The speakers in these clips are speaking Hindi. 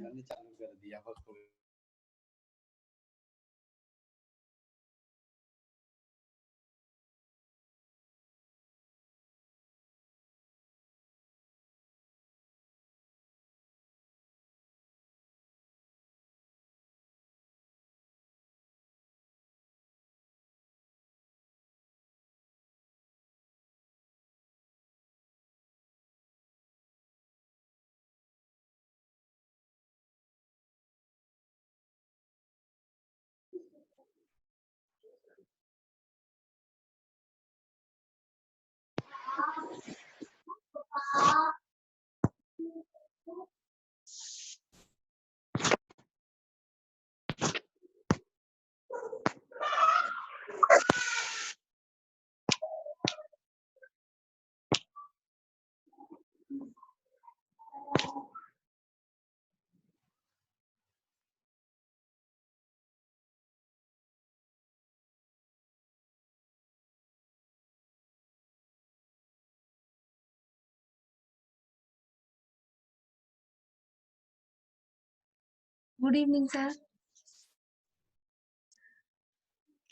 मैंने चालू कर दिया बस। Good evening, sir.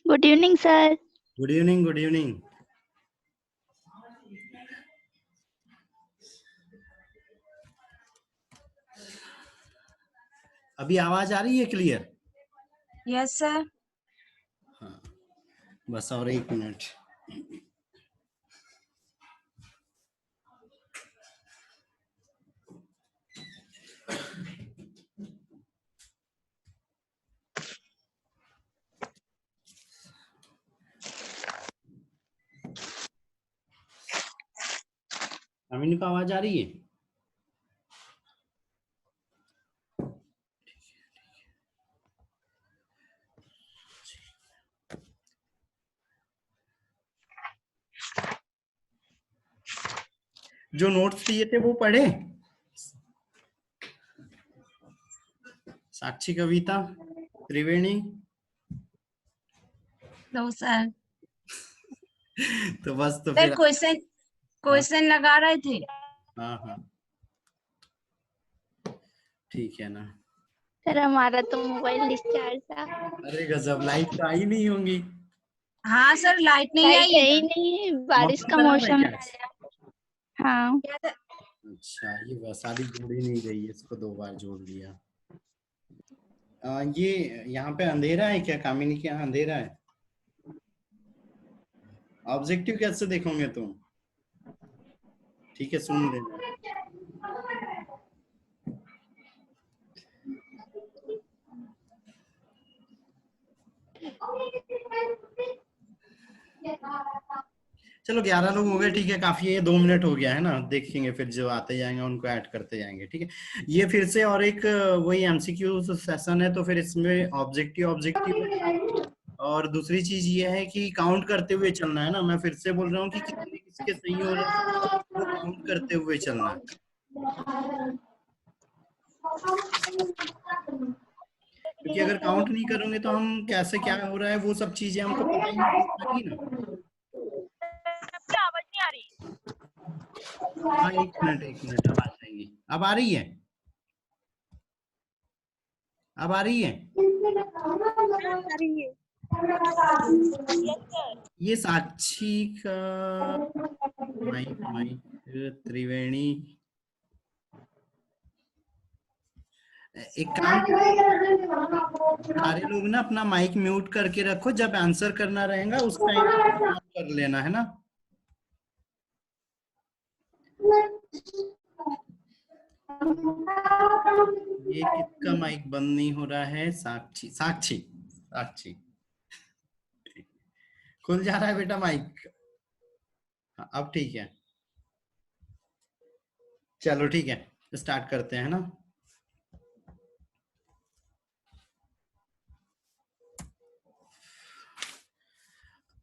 Good evening, sir. Good evening, good evening. अभी आवाज आ रही है क्लियर? Yes, sir. हाँ, बस और 1 मिनट। अमीन को आवाज आ रही है? जो नोट्स दिए थे वो पढ़े? साक्षी, कविता, त्रिवेणी? No, sir. तो बस तो सर फिर क्वेश्चन लगा रहे थे। हाँ हाँ, ठीक है ना। सर हमारा तो मोबाइल डिस्चार्ज था। अरे गजब, लाइट तो आई नहीं होंगी। हाँ सर, लाइट नहीं लाइट आई है है। ही नहीं, बारिश का खराब है मौसम क्या? है। हाँ अच्छा, ये बस आधी जोड़ ही नहीं रही है, इसको 2 बार जोड़ दिया। ये यहाँ पे अंधेरा है क्या? कामिनी के यहाँ अंधेरा है? ऑब्जेक्टिव कैसे देखोगे तुम? ठीक है, सुन लेना। चलो 11 लोग हो गए, ठीक है, काफी है। 2 मिनट हो गया है ना, देखेंगे फिर जो आते जाएंगे उनको ऐड करते जाएंगे, ठीक है। ये फिर से और एक वही एमसीक्यू सेशन है, तो फिर इसमें ऑब्जेक्टिव और दूसरी चीज ये है कि काउंट करते हुए चलना है ना। मैं फिर से बोल रहा हूँ कि कितने किसके सही हो रहे हैं वो काउंट करते हुए चलना है, क्योंकि अगर काउंट नहीं करोगे तो हम कैसे क्या हो रहा है वो सब चीजें हमको पता ही नहीं चल पाएगी ना। आवाज नहीं आ रही। हाँ, 1 मिनट, अब आ जाएंगी। अब आ रही है? अब आ रही है? ये साक्षी का माइक त्रिवेणी, एक काम सारे लोग ना अपना माइक म्यूट करके रखो, जब आंसर करना रहेगा उस टाइम कर लेना है ना। ये किसका माइक बंद नहीं हो रहा है? साक्षी, साक्षी, साक्षी खुल जा रहा है बेटा माइक। हाँ, अब ठीक है। चलो ठीक है, स्टार्ट करते हैं ना।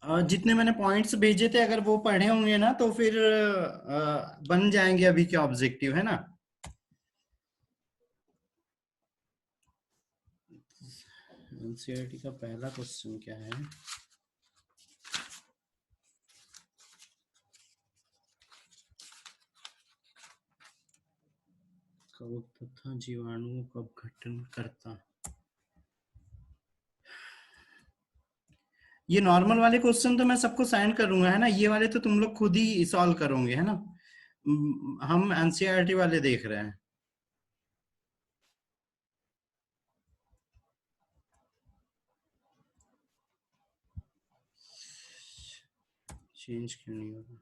जितने मैंने पॉइंट्स भेजे थे अगर वो पढ़े होंगे ना तो फिर बन जाएंगे अभी के ऑब्जेक्टिव, है ना। एनसीईआरटी का पहला क्वेश्चन क्या है? कवक तथा जीवाणुओं का अपघटन करता। ये नॉर्मल वाले क्वेश्चन तो मैं सबको सेंड करूंगा, है ना। ये वाले तो तुम लोग खुद ही सॉल्व करोगे, है ना। हम एनसीईआरटी वाले देख रहे हैं। चेंज क्यों नहीं हो रहा?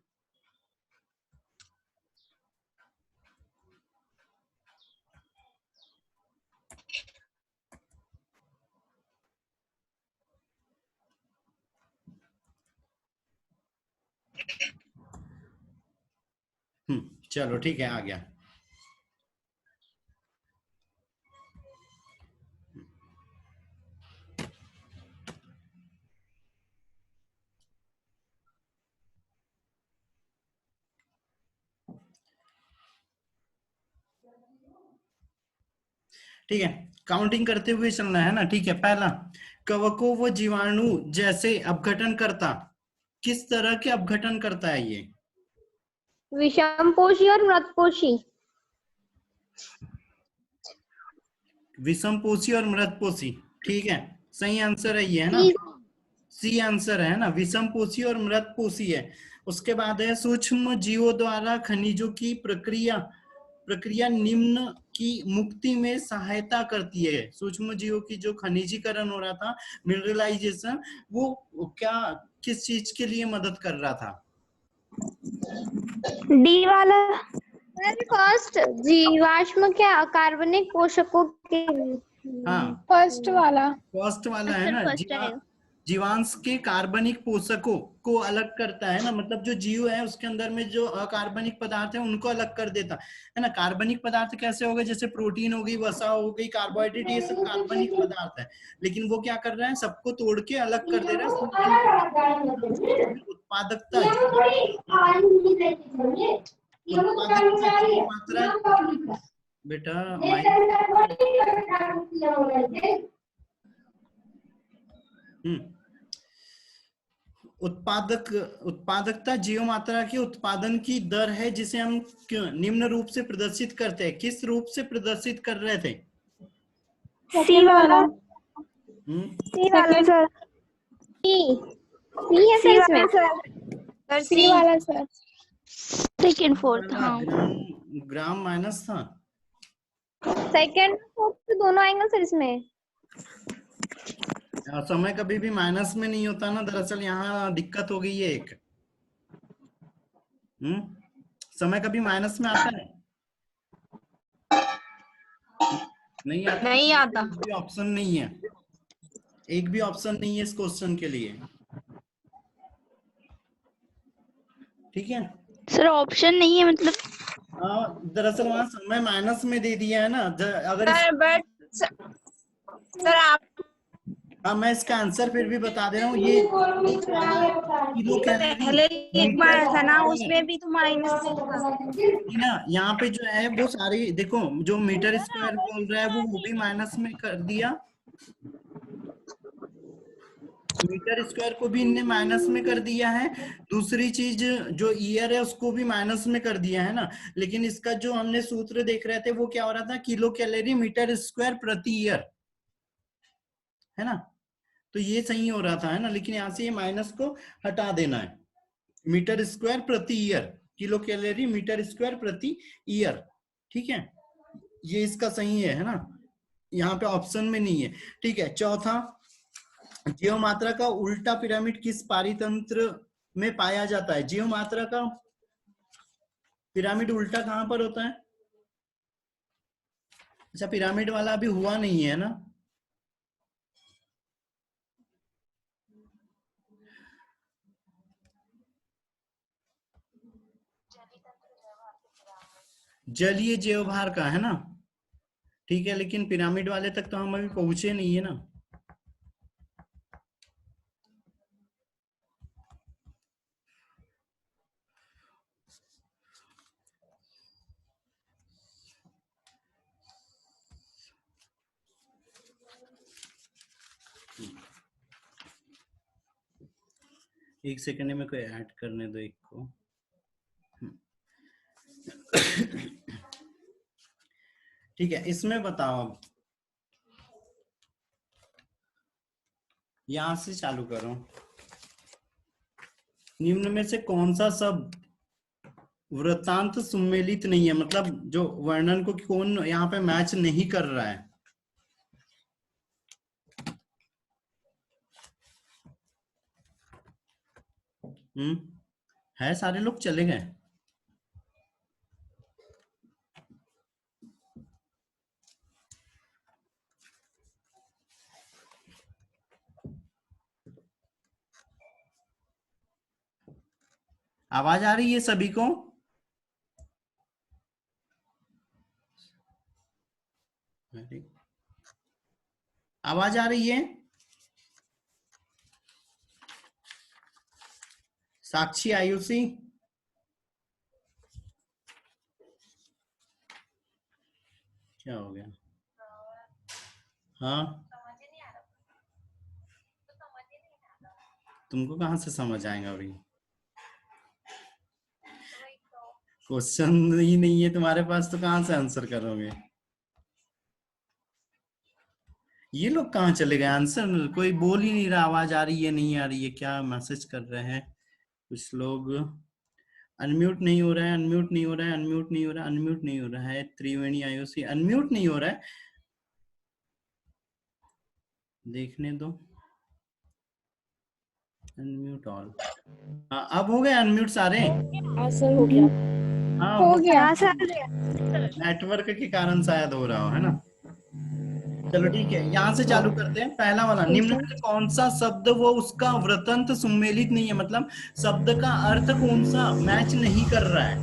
चलो ठीक है, आ गया। ठीक है, काउंटिंग करते हुए चलना है ना। ठीक है, पहला, कवकों व जीवाणु जैसे अपघटन करता। किस तरह के अपघटन करता है ये? विषमपोषी और मृतपोषी। विषमपोषी और मृतपोषी। ठीक है, सही आंसर है ये, है ना। सी आंसर है ना, विषमपोषी और मृतपोषी है। उसके बाद है सूक्ष्म जीवों द्वारा खनिजों की प्रक्रिया निम्न की मुक्ति में सहायता करती है। सूक्ष्म जीवों की जो खनिजीकरण हो रहा था, मिनरलाइजेशन, वो क्या किस चीज के लिए मदद कर रहा था? डी वाला। फर्स्ट जीवाश्म के कार्बनिक पोषकों के। हाँ, फर्स्ट वाला। फर्स्ट वाला है ना। फर्स्ट आएगा। जीवांश के कार्बनिक पोषकों को अलग करता है ना, मतलब जो जीव है उसके अंदर में जो अकार्बनिक पदार्थ है उनको अलग कर देता है ना। कार्बनिक पदार्थ कैसे हो गए? जैसे प्रोटीन हो गई, वसा हो गई, कार्बोहाइड्रेट, ये सब कार्बनिक पदार्थ है। लेकिन वो क्या कर रहा है? सबको तोड़ के अलग कर दे रहा है सूक्ष्म उत्पादकता। उत्पादकता की मात्रा, बेटा माइक। उत्पादकता जीव मात्रा की उत्पादन की दर है, जिसे हम निम्न रूप से प्रदर्शित करते हैं। किस रूप से प्रदर्शित कर रहे थे? सी वाला। सी वाला सर। सी है सर इसमें। सर सी वाला सर। Second fourth. हाँ, ग्राम माइनस था। सेकंड फोर्थ दोनों आएंगे सर इसमें। समय कभी भी माइनस में नहीं होता ना, दरअसल यहाँ दिक्कत हो गई है एक। समय कभी माइनस में आता है? नहीं आता। नहीं आता। एक भी ऑप्शन नहीं है, एक भी ऑप्शन नहीं है इस क्वेश्चन के लिए। ठीक है सर, ऑप्शन नहीं है मतलब। दरअसल वहां समय माइनस में दे दिया है ना। अगर सर बट सर आप हाँ, मैं इसका आंसर फिर भी बता दे रहा हूँ। ये क्या है? किलो कैलोरी पहले एक मीटर बार था ना, स्क्वायर उसमें भी तो माइनस था। ना। यहाँ पे जो है वो सारी देखो, जो मीटर स्क्वायर बोल रहा है वो भी माइनस में कर दिया। मीटर स्क्वायर को भी इनने माइनस में कर दिया है। दूसरी चीज, जो ईयर है उसको भी माइनस में कर दिया है ना। लेकिन इसका जो हमने सूत्र देख रहे थे वो क्या हो रहा था? किलो कैलोरी मीटर स्क्वायर प्रति ईयर, है ना। तो ये सही हो रहा था, है ना। लेकिन यहाँ से ये माइनस को हटा देना है। मीटर स्क्वायर प्रति year, kilo calorie metre square प्रति ईयर। ठीक है, ये इसका सही है ना। यहाँ पे ऑप्शन में नहीं है। ठीक है, चौथा, जीव मात्रा का उल्टा पिरामिड किस पारितंत्र में पाया जाता है? जीव मात्रा का पिरामिड उल्टा कहां पर होता है? अच्छा, पिरामिड वाला अभी हुआ नहीं है ना। जलीय जीवभार का है ना। ठीक है, लेकिन पिरामिड वाले तक तो हम अभी पहुंचे नहीं है ना। एक सेकंड में कोई ऐड करने दो एक को। ठीक है, इसमें बताओ अब, यहां से चालू करो। निम्न में से कौन सा शब्द वृत्तांत सुमेलित नहीं है, मतलब जो वर्णन को कौन यहाँ पे मैच नहीं कर रहा है? है, सारे लोग चले गए। आवाज आ रही है सभी को? आवाज आ रही है? साक्षी, आयुषी, क्या हो गया? हाँ, तुमको कहाँ से समझ आएगा? अभी क्वेश्चन ही नहीं है तुम्हारे पास तो कहाँ से आंसर करोगे? ये लोग कहाँ चले गए? आंसर कोई बोल ही नहीं रहा। आवाज आ रही है, नहीं आ रही है, क्या मैसेज कर रहे हैं कुछ लोग? अनम्यूट नहीं हो रहा है, अनम्यूट नहीं हो रहा है, अनम्यूट नहीं हो रहा है, अनम्यूट नहीं हो रहा है। त्रिवेणी आयुषी, अनम्यूट नहीं हो रहा है, देखने दो। Unmute all. हाँ, अब हो गए अनम्यूट सारे? आंसर हो गया। हाँ, हो गया सर। नेटवर्क के कारण शायद हो रहा हो, है ना? चलो ठीक है, यहाँ से चालू करते हैं। पहला वाला, निम्न में से कौन सा शब्द वो उसका वृत्तंत सुमेलित नहीं है, मतलब शब्द का अर्थ कौन सा मैच नहीं कर रहा है?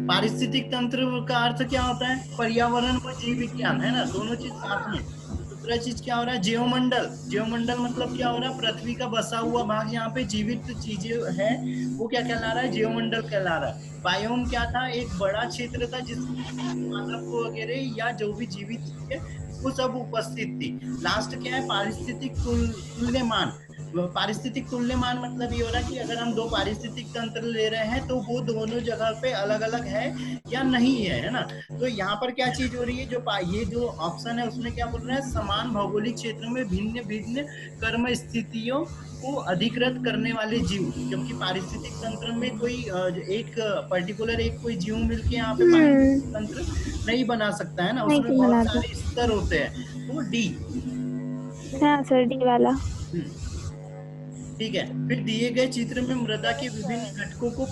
पारिस्थितिक तंत्र का अर्थ क्या होता है? पर्यावरण व जीव विज्ञान, है ना, दोनों चीज साथ में। दूसरा चीज क्या हो रहा है? जीवमंडल। जीवमंडल मतलब क्या हो रहा है? पृथ्वी का बसा हुआ भाग, यहाँ पे जीवित चीजें है, वो क्या कहला रहा है? जीवमंडल कहला रहा है। बायोम क्या था? एक बड़ा क्षेत्र था जिसमें मानव वगैरह या जो भी जीवित चीज है वो सब उपस्थित थी। लास्ट क्या है? पारिस्थितिक तुल्यमान। पारिस्थितिक तुल्यमान मतलब ये हो रहा है कि अगर हम दो पारिस्थितिक तंत्र ले रहे हैं तो वो दोनों जगह पे अलग अलग है या नहीं है ना? तो यहाँ पर क्या चीज हो रही है? ये जो ऑप्शन है उसमें क्या बोल रहा है? समान भौगोलिक क्षेत्र में भिन्न भिन्न कर्म स्थितियों को अधिकृत करने वाले जीव, जबकि पारिस्थितिक तंत्र में कोई एक पर्टिकुलर एक कोई जीव मिलके यहाँ पे पारिस्थितिक तंत्र नहीं बना सकता, है ना? उसमें बहुत सारे स्तर होते हैं। तो डी। हाँ सर, डी वाला। ठीक है, फिर दिए गए चित्र में मृदा के विभिन्न घटकों को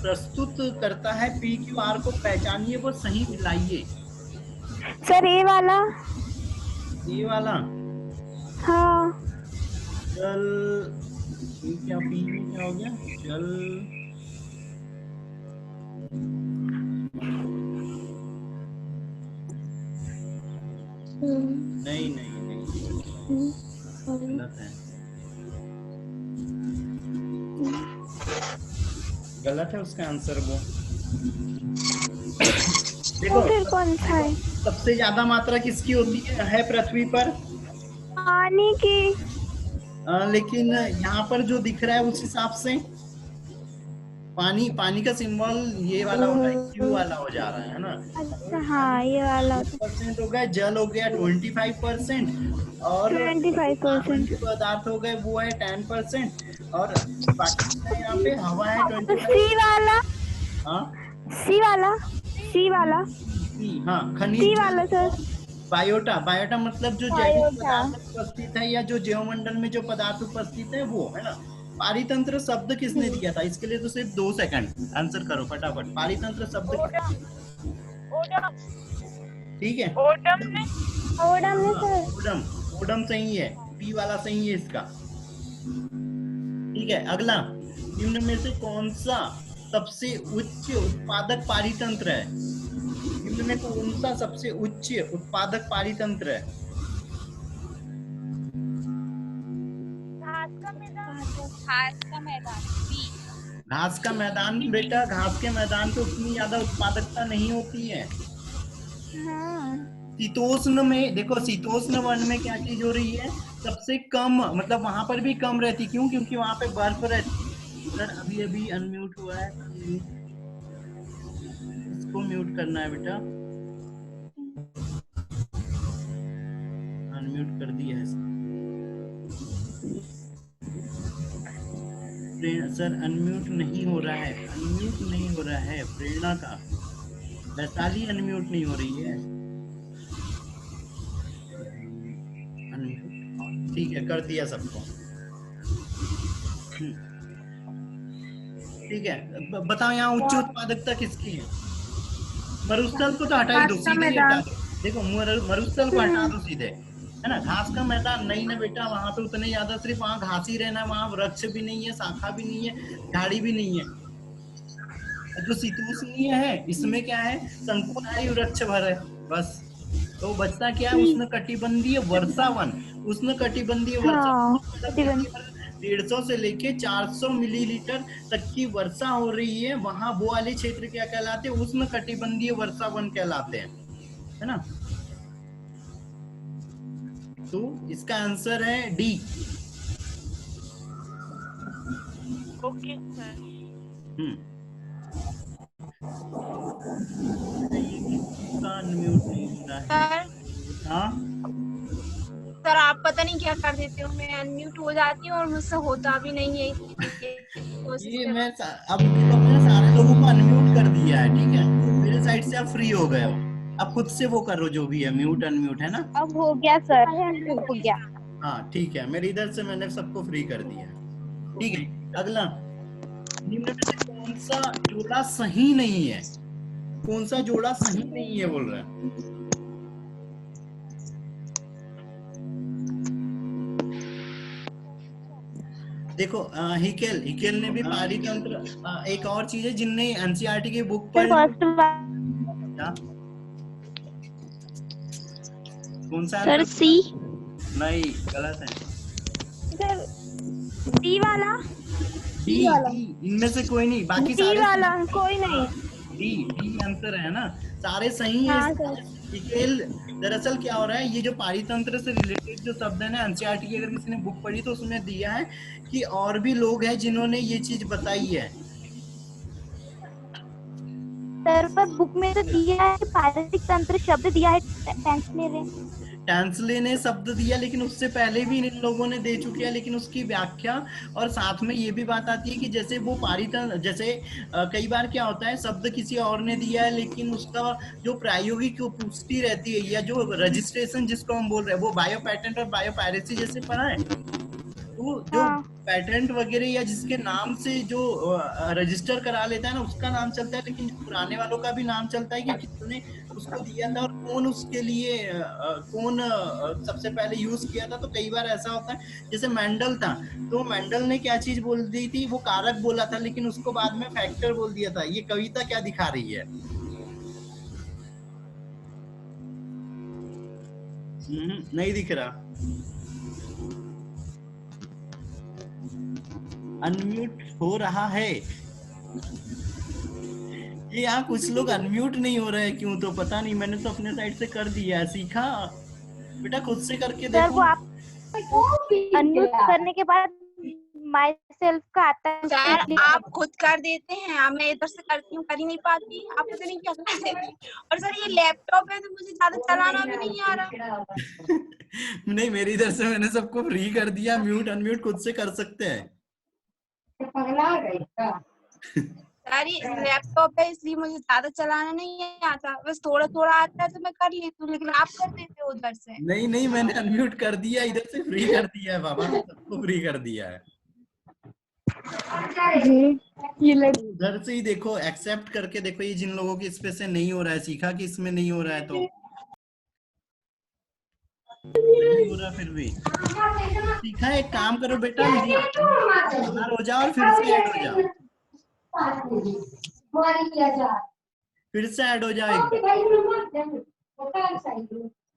प्रस्तुत करता है। पी क्यू आर को पहचानिए व सही मिलाइए। सर ए वाला। ये वाला? हाँ। जल, क्या पी में क्या हो गया? जल, नहीं नहीं नहीं, गलत है, गलत है उसका आंसर वो। देखो, फिर कौन सा है? सबसे ज्यादा मात्रा किसकी होती है पृथ्वी पर? पानी की। लेकिन यहाँ पर जो दिख रहा है उस हिसाब से पानी, पानी का सिंबल ये वाला हो रहा है, क्यू वाला हो जा रहा है ना? अच्छा हाँ, ये वाला। 20% हो गया, जल हो गया 25% और 25%। पदार्थ हो गए वो है 10%, और बाकी यहाँ पे हवा है 25। सी वाला। हाँ, सी वाला। सी वाला। हाँ, खनिज। सी वाला सर। बायोटा। बायोटा मतलब जो जैविक पदार्थ उपस्थित है या जो जैवमंडल में जो पदार्थ उपस्थित है वो, है ना? पारितंत्र शब्द किसने दिया था? इसके लिए तो सिर्फ 2 सेकंड, आंसर करो फटाफट। पारितंत्र शब्द ठीक है? ओडम ने सर। ओडम। ओडम सही है, पी वाला सही है इसका। ठीक है, अगला, निम्न में से कौन सा सबसे उच्च उत्पादक पारितंत्र है? निम्न में कौन सा सबसे उच्च उत्पादक पारितंत्र है? घास का मैदान बेटा, घास के मैदान पे उतनी ज्यादा उत्पादकता नहीं होती है। शीतोष्ण में देखो, शीतोष्ण वर्ण में क्या चीज हो रही है? सबसे कम, मतलब वहां पर भी कम रहती। क्यों? क्योंकि वहां पे बर्फ रहती है। सर अभी अभी अनम्यूट हुआ है, सबको म्यूट करना है बेटा, अनम्यूट कर दिया है सर। अनम्यूट नहीं हो रहा है, अनम्यूट नहीं हो रहा है प्रेरणा का, वैशाली अनम्यूट नहीं हो रही है। अनम्यूट ठीक है, कर दिया सबको। ठीक है, बताओ यहाँ उच्च उत्पादकता किसकी है? मरुस्थल को तो हटा ही दो, घास का सीधे ही हटा मैदान। दो। देखो मरुस्थल को हटा दो सीधे, है ना। घास का मैदान नहीं ना बेटा, वहां पे उतने ज्यादा सिर्फ वहां घास ही रहना, वहां वृक्ष भी नहीं है, शाखा भी नहीं है, झाड़ी भी नहीं है। जो शीतोष्णीय है इसमें क्या है, संकुलारी वृक्ष भर है बस। तो बचता क्या है, उष्ण कटिबंधीय वर्षावन। उष्ण कटिबंधीय वर्षा हाँ मतलब प्रतिबंध। 150 से लेके 400 मिलीलीटर तक की वर्षा हो रही है, वहां वो वाले क्षेत्र क्या कहलाते हैं, उष्ण कटिबंधीय वर्षावन कहलाते हैं, है ना। तो इसका आंसर है डी। Okay sir. बताइए किसका अनम्यूट नहीं हो रहा है। सर हाँ सर आप पता नहीं क्या कर देते हो, मैं अनम्यूट हो जाती हूँ और मुझसे होता भी नहीं है, कोशिश ये कर। मैं अब देखो, मैंने सारे लोगों को अनम्यूट कर दिया है, ठीक है। मेरे साइड से आप फ्री हो गए हो, अब खुद से वो करो जो भी है, म्यूट अनम्यूट, है ना। अब हो गया सर, हो गया। हाँ ठीक है, मेरे इधर से मैंने सबको फ्री कर दिया है। ठीक है, अगला, निम्न में से कौन सा जोड़ा सही नहीं है, कौन सा जोड़ा सही नहीं है बोल रहा है। देखो हिकेल हिकेल ने भी पारितंत्र, एक और चीज है, जिनने एनसीईआरटी की बुक सर पढ़ ली। फर्स्ट क्या, कौन सा सर आंसर? सी। नहीं, गलत है। सर डी वाला। डी, डी इनमें से कोई नहीं, बाकी डी सारे वाला सही। कोई हाँ, नहीं। डी, डी आंसर है ना, सारे सही है हाँ इसमें। सर। हिकेल, दरअसल क्या हो रहा है, ये जो पारितंत्र से रिलेटेड जो शब्द है ना, एनसीईआरटी की अगर किसी ने बुक पढ़ी तो उसमें दिया है कि और भी लोग हैं जिन्होंने ये चीज बताई है। सर पर बुक में तो दिया है पारिस्थितिक तंत्र शब्द दिया है, टेंसले ने। टैंसले ने शब्द दिया, लेकिन उससे पहले भी इन लोगों ने दे चुके हैं, लेकिन उसकी व्याख्या और साथ में ये भी बात आती है कि जैसे वो पारितंत्र, जैसे कई बार क्या होता है, शब्द किसी और ने दिया है लेकिन उसका जो प्रायोगिक पुष्टि रहती है या जो रजिस्ट्रेशन जिसको हम बोल रहे हैं, वो बायो पेटेंट और बायो पायरेसी जैसे पढ़ा है। तो जो हाँ पेटेंट वगैरह या जिसके नाम से जो रजिस्टर करा लेता है ना, उसका नाम चलता है, लेकिन जो पुराने वालों का भी नाम चलता है कि किसने उसको दिया था और कौन उसके लिए कौन सबसे पहले यूज किया था। तो कई बार ऐसा होता है, जैसे मेंडल था, तो मेंडल ने क्या चीज बोल दी थी, वो कारक बोला था, लेकिन उसको बाद में फैक्टर बोल दिया था। ये कविता क्या दिखा रही है? नहीं दिख रहा, अनम्यूट हो रहा है। ये यहाँ कुछ लोग अनम्यूट नहीं हो रहे हैं, क्यों तो पता नहीं, मैंने तो अपने साइड से कर दिया है। सीखा बेटा, खुद से करके सर देखो। वो आप अनम्यूट करने के बाद माई सेल्फ का आता है, उसको सर क्लिक। आप खुद कर देते हैं, अब मैं इधर से करती हूँ, कर ही नहीं पाती, आप पता नहीं क्या कर देती हैं। और सर ये लैपटॉप है तो मुझे ज्यादा चलाना भी नहीं आ रहा। नहीं, मेरी इधर से मैंने सबको फ्री कर दिया, म्यूट अनम्यूट खुद से कर सकते हैं। सर ये लैपटॉप है इसलिए मुझे ज्यादा चलाना नहीं आता, बस थोड़ा थोड़ा आता है तो मैं कर लेती हूँ, लेकिन आप कर देते हो उधर से। नहीं नहीं, मैंने अनम्यूट कर दिया, इधर से फ्री कर दिया है बाबा, सबको फ्री कर दिया है। ये लड़ उधर से ही देखो, एक्सेप्ट करके देखो, ये जिन लोगों की इसमें से नहीं हो रहा है, सीखा कि इसमें नहीं हो रहा है, तो नहीं हो रहा फिर भी सीखा। एक काम करो बेटा, बाहर हो जाओ और फिर से ऐड हो जाओ, फिर से ऐड हो जाओ एक बार।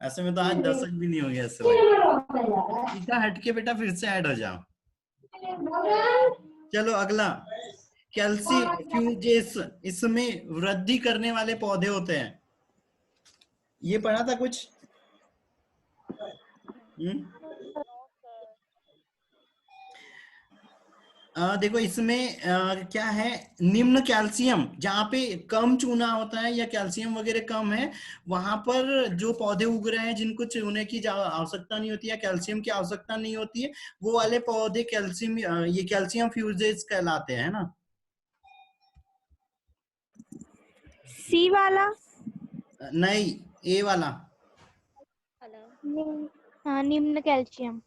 ऐसे में तो आज 10 भी नहीं हो गया, ऐसे लगे। सीखा, हटके बेटा फिर से ऐड हो जाओ। चलो अगला, कैल्सीफ्यूजेस, इसमें वृद्धि करने वाले पौधे होते हैं, ये पढ़ा था कुछ? देखो इसमें क्या है, निम्न कैल्शियम, जहाँ पे कम चूना होता है या कैल्शियम वगैरह कम है, वहां पर जो पौधे उग रहे हैं जिनको चूने की आवश्यकता नहीं होती है, कैल्शियम की आवश्यकता नहीं होती है, वो वाले पौधे कैल्शियम, ये कैल्शियम फ्यूजेस कहलाते हैं ना। सी वाला? नहीं, ए वाला। हाँ, निम्न कैल्शियम।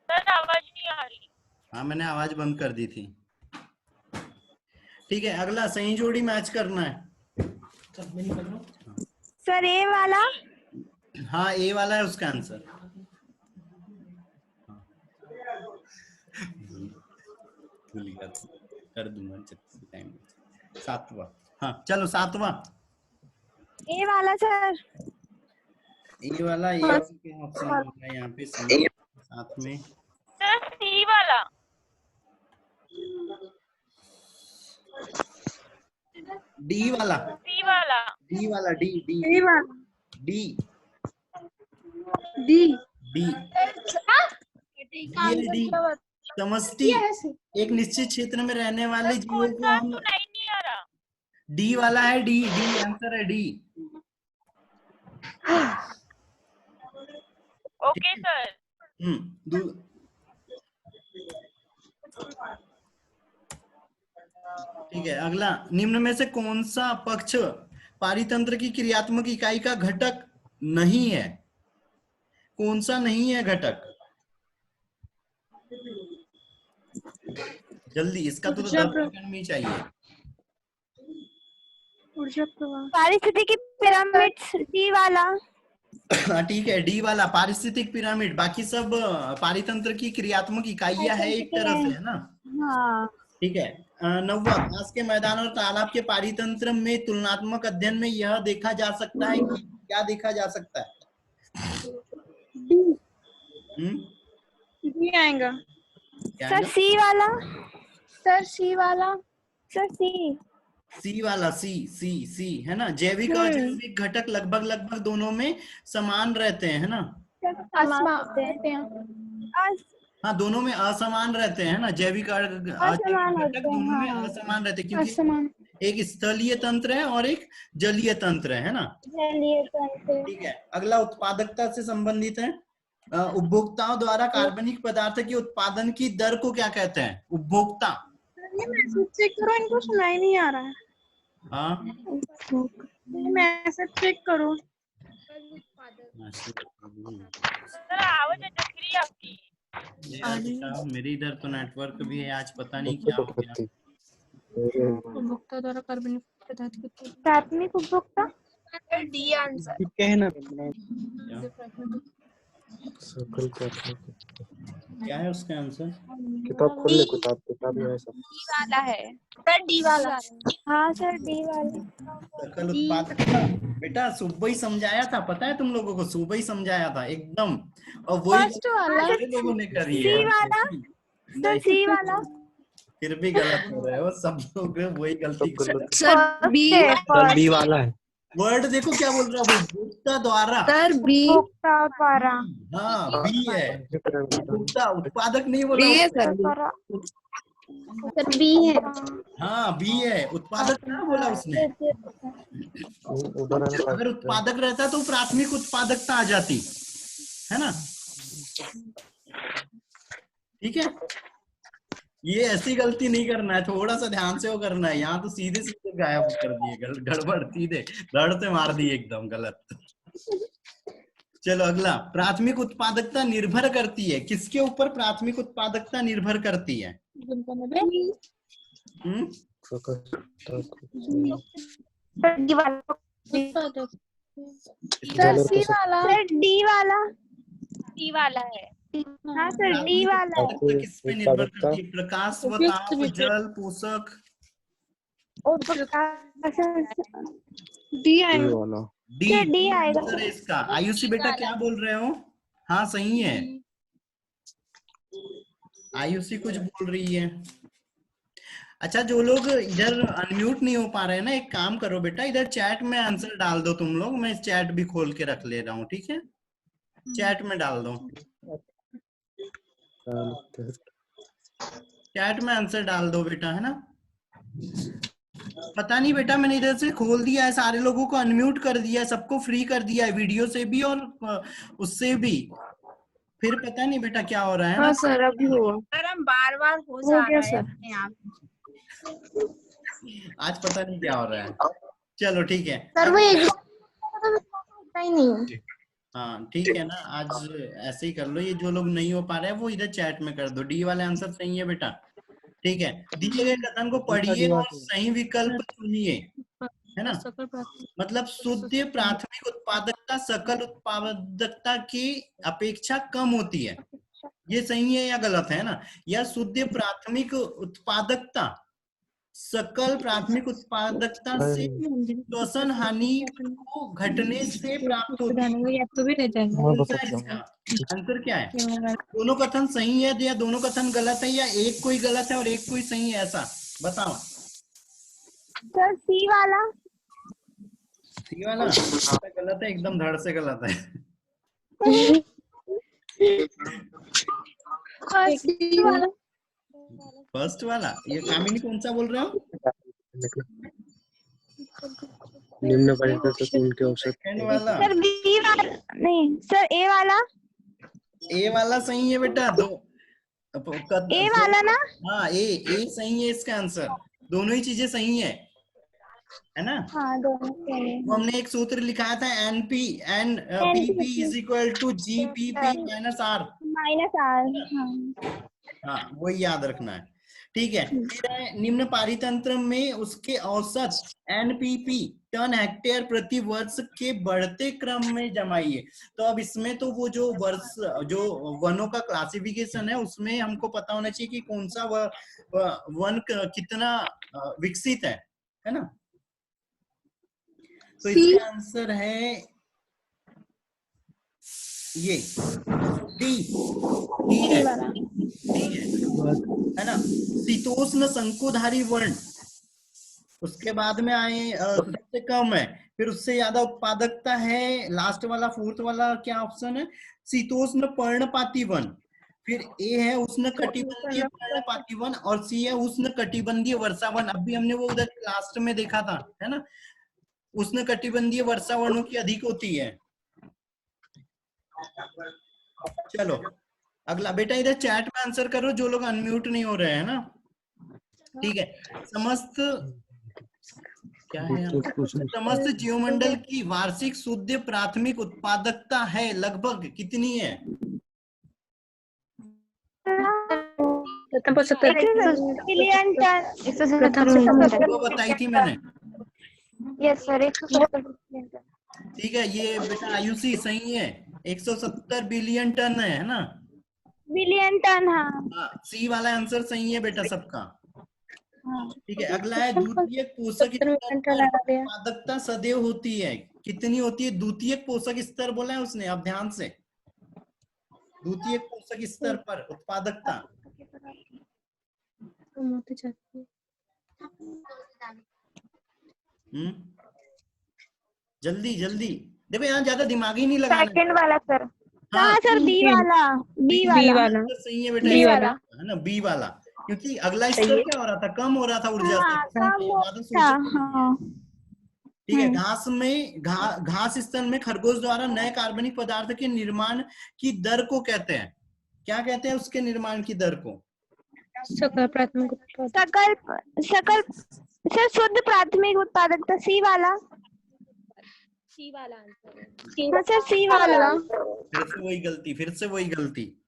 सर आवाज नहीं आ रही। हाँ, मैंने आवाज बंद कर दी थी। ठीक है, अगला सही जोड़ी मैच करना है। सर ए वाला? हाँ, ए वाला है उसका आंसर। भूल गया, कर दूंगा टाइम। 7वां। हाँ चलो 7वां। ए वाला सर। ए वाला, ये ऑप्शन होगा यहाँ पे साथ में। सर सी वाला। डी वाला। सी वाला। डी वाला, डी डी डी वाला। D D. डी डी समष्टि, एक निश्चित क्षेत्र में रहने वाले जीवों को हम, सुनाई नहीं आ रहा। डी वाला है, डी डी आंसर है, डी। Okay sir. ठीक है, अगला, निम्न में से कौन सा पक्ष पारितंत्र की क्रियात्मक इकाई का घटक नहीं है? कौन सा नहीं है घटक? जल्दी, इसका तो 10 सेकंड में ही चाहिए। पारिस्थितिकी पिरामिड, डी वाला। ठीक है, डी वाला पारिस्थितिक पिरामिड। बाकी सब पारितंत्र की क्रियात्मक इकाइयां है एक तरह से, है ना। हाँ। ठीक है। 9वां, घास के मैदान और तालाब के पारितंत्र में तुलनात्मक अध्ययन में यह देखा जा सकता है कि क्या देखा जा सकता है? डी आएगा सर। सी वाला सर। सी वाला सर। सी वाला, सी सी सी है ना। जैविक और अजैविक घटक लगभग दोनों में समान रहते हैं, है ना। हाँ, दोनों में असमान रहते हैं ना। जैविक और अजैविक घटक दोनों में असमान रहते हैं, क्योंकि एक स्थलीय तंत्र है और एक जलीय तंत्र है ना। ठीक है, अगला उत्पादकता से संबंधित है। उपभोक्ताओं द्वारा कार्बनिक पदार्थ के उत्पादन की दर को क्या कहते हैं? उपभोक्ता। मैसेज चेक करो, इनको सुनाई नहीं आ रहा है। हाँ, मैसेज चेक करो। सर आवाज अटक रही है आपकी। मेरे इधर तो नेटवर्क भी है आज, पता नहीं क्या हो गया। उपभोक्ता द्वारा कार्बनिक पदार्थ के प्राथमिक उपभोक्ता। D answer. क्या है उसका आंसर? किताब खोल ले, किताब है सब। डी वाला है सर। डी वाला। हाँ सर, डी वाला। सकल उत्पादकता बेटा सुबह ही समझाया था, पता है तुम लोगों को, सुबह ही समझाया था एकदम, और वही सारे लोगों ने करी है। सी वाला सर। सी वाला। फिर भी गलत हो रहे हो सब लोग, वही गलती सर बी। बी वाला है। वर्ड देखो क्या बोल रहा है, उपभोक्ता द्वारा। Sir B. उपभोक्ता द्वारा। हाँ, बी है। उपभोक्ता, उत्पादक नहीं बोला। बी है सर। सर बी है। हाँ, बी है। उत्पादक क्या बोला उसने? अगर उत्पादक रहता तो प्राथमिक उत्पादकता आ जाती, है ना। ठीक है, ये ऐसी गलती नहीं करना है, थोड़ा सा ध्यान से वो करना है। यहाँ तो सीधे सीधे गायब कर दिए, गड़बड़, सीधे धड़ से मार दिए एकदम गलत। चलो अगला, प्राथमिक उत्पादकता निर्भर करती है किसके ऊपर? प्राथमिक उत्पादकता निर्भर करती है। डी वाला। सर सी वाला। सर डी वाला। सी वाला है। हाँ सर, डी वाला। किस पे निर्भर करती है? प्रकाश व ताप, जल, पोषक। डी आएगा। डी आएगा सर इसका। आयुषी बेटा क्या बोल रहे हो? हाँ सही है, आयुषी कुछ बोल रही है। अच्छा, जो लोग इधर अनम्यूट नहीं हो पा रहे हैं ना, एक काम करो बेटा, इधर चैट में आंसर डाल दो तुम लोग, मैं चैट भी खोल के रख ले रहा हूँ, ठीक है? चैट में डाल दो, चैट में आंसर डाल दो बेटा, है ना? पता नहीं बेटा, मैंने इधर से खोल दिया है, सारे लोगों को अनम्यूट कर दिया है, सबको फ्री कर दिया है, वीडियो से भी और उससे भी, फिर पता नहीं बेटा क्या हो रहा है ना। सर अभी हुआ सर, हम बार बार हो जा रहा है अपने आप। आज पता नहीं क्या हो रहा है, चलो ठीक है सर वो ही नहीं। हाँ ठीक है ना, आज ऐसे ही कर लो, ये जो लोग नहीं हो पा रहे हैं वो इधर चैट में कर दो। डी वाले आंसर सही है बेटा, ठीक है? दिए गए कथन को पढ़िए और सही विकल्प चुनिए, है ना? मतलब शुद्ध प्राथमिक उत्पादकता सकल उत्पादकता की अपेक्षा कम होती है, ये सही है या गलत है ना? या शुद्ध प्राथमिक उत्पादकता सकल प्राथमिक उत्पादकता से श्वसन हानि को घटने से प्राप्त होती है। आंसर क्या है? दोनों कथन सही है या दोनों कथन गलत है, या एक कोई गलत है और एक कोई सही है, ऐसा बताओ। सर सी वाला। सी वाला गलत है, एकदम धड़ से गलत है। फर्स्ट वाला, ये कामिनी कौन सा बोल रहे हो? निम्न परिस्थिति उनके औसत। सेकंड वाला, सर बी वाला नहीं सर, ए वाला। ए वाला सही है बेटा, दो ए वाला ना? हाँ, ए सही है इसका आंसर, दोनों ही चीजें सही है ना? हाँ दोनों सही है। तो हमने एक सूत्र लिखा था, NP is equal to GPP minus R। हाँ, वही याद रखना है, ठीक है? फिर है, निम्न पारितंत्र में उसके औसत NPP टन हेक्टेयर प्रति वर्ष के बढ़ते क्रम में जमाइए। तो अब इसमें तो वो जो वर्ष, जो वनों का क्लासिफिकेशन है, उसमें हमको पता होना चाहिए कि कौन सा वन कितना विकसित है ना? तो इसका आंसर है ये डी है ना? शीतोष्ण शंकुधारी वर्ण, उसके बाद में आए सबसे कम है, फिर उससे ज्यादा उत्पादकता है, लास्ट वाला फोर्थ वाला क्या ऑप्शन है? शीतोष्ण पर्णपाती वन, फिर ए है उष्ण कटिबंधीय पर्णपाती वन, और सी है उष्ण कटिबंधीय वर्षा वन। अभी हमने वो उधर लास्ट में देखा था, है ना? उष्ण कटिबंधीय वर्षा वनों की अधिक होती है। चलो अगला बेटा, इधर चैट में आंसर करो जो लोग अनम्यूट नहीं हो रहे हैं ना, ठीक है? समस्त क्या है? समस्त जीवमंडल की वार्षिक शुद्ध प्राथमिक उत्पादकता है लगभग कितनी है? 170 मिलियन टन। वो बताई थी मैंने। Yes sir, 170 million ton. ठीक है, ये बेटा आयुषी सही है, 170 बिलियन टन है ना? Billion ton. हाँ सी वाला आंसर सही है बेटा सबका, ठीक है? अगला है द्वितीयक पोषक स्तर उत्पादकता सदैव होती है, कितनी होती है? द्वितीयक पोषक स्तर बोला है उसने, अब ध्यान से, द्वितीयक पोषक स्तर पर उत्पादकता। जल्दी जल्दी देखो, यहाँ ज्यादा दिमाग ही नहीं लगाना। सेकंड वाला सर। हाँ सर, बी वाला। सही है बेटा, बी वाला है ना? बी वाला, क्योंकि अगला स्तर क्या हो रहा था? कम हो रहा था ऊर्जा से। ठीक है, घास स्तन में खरगोश द्वारा नए कार्बनिक पदार्थ के निर्माण की दर को कहते हैं, क्या कहते हैं उसके निर्माण की दर को? सकल सर, शुद्ध प्राथमिक उत्पादकता। सी वाला आंसर। सर सी वाला। फिर से वही गलती।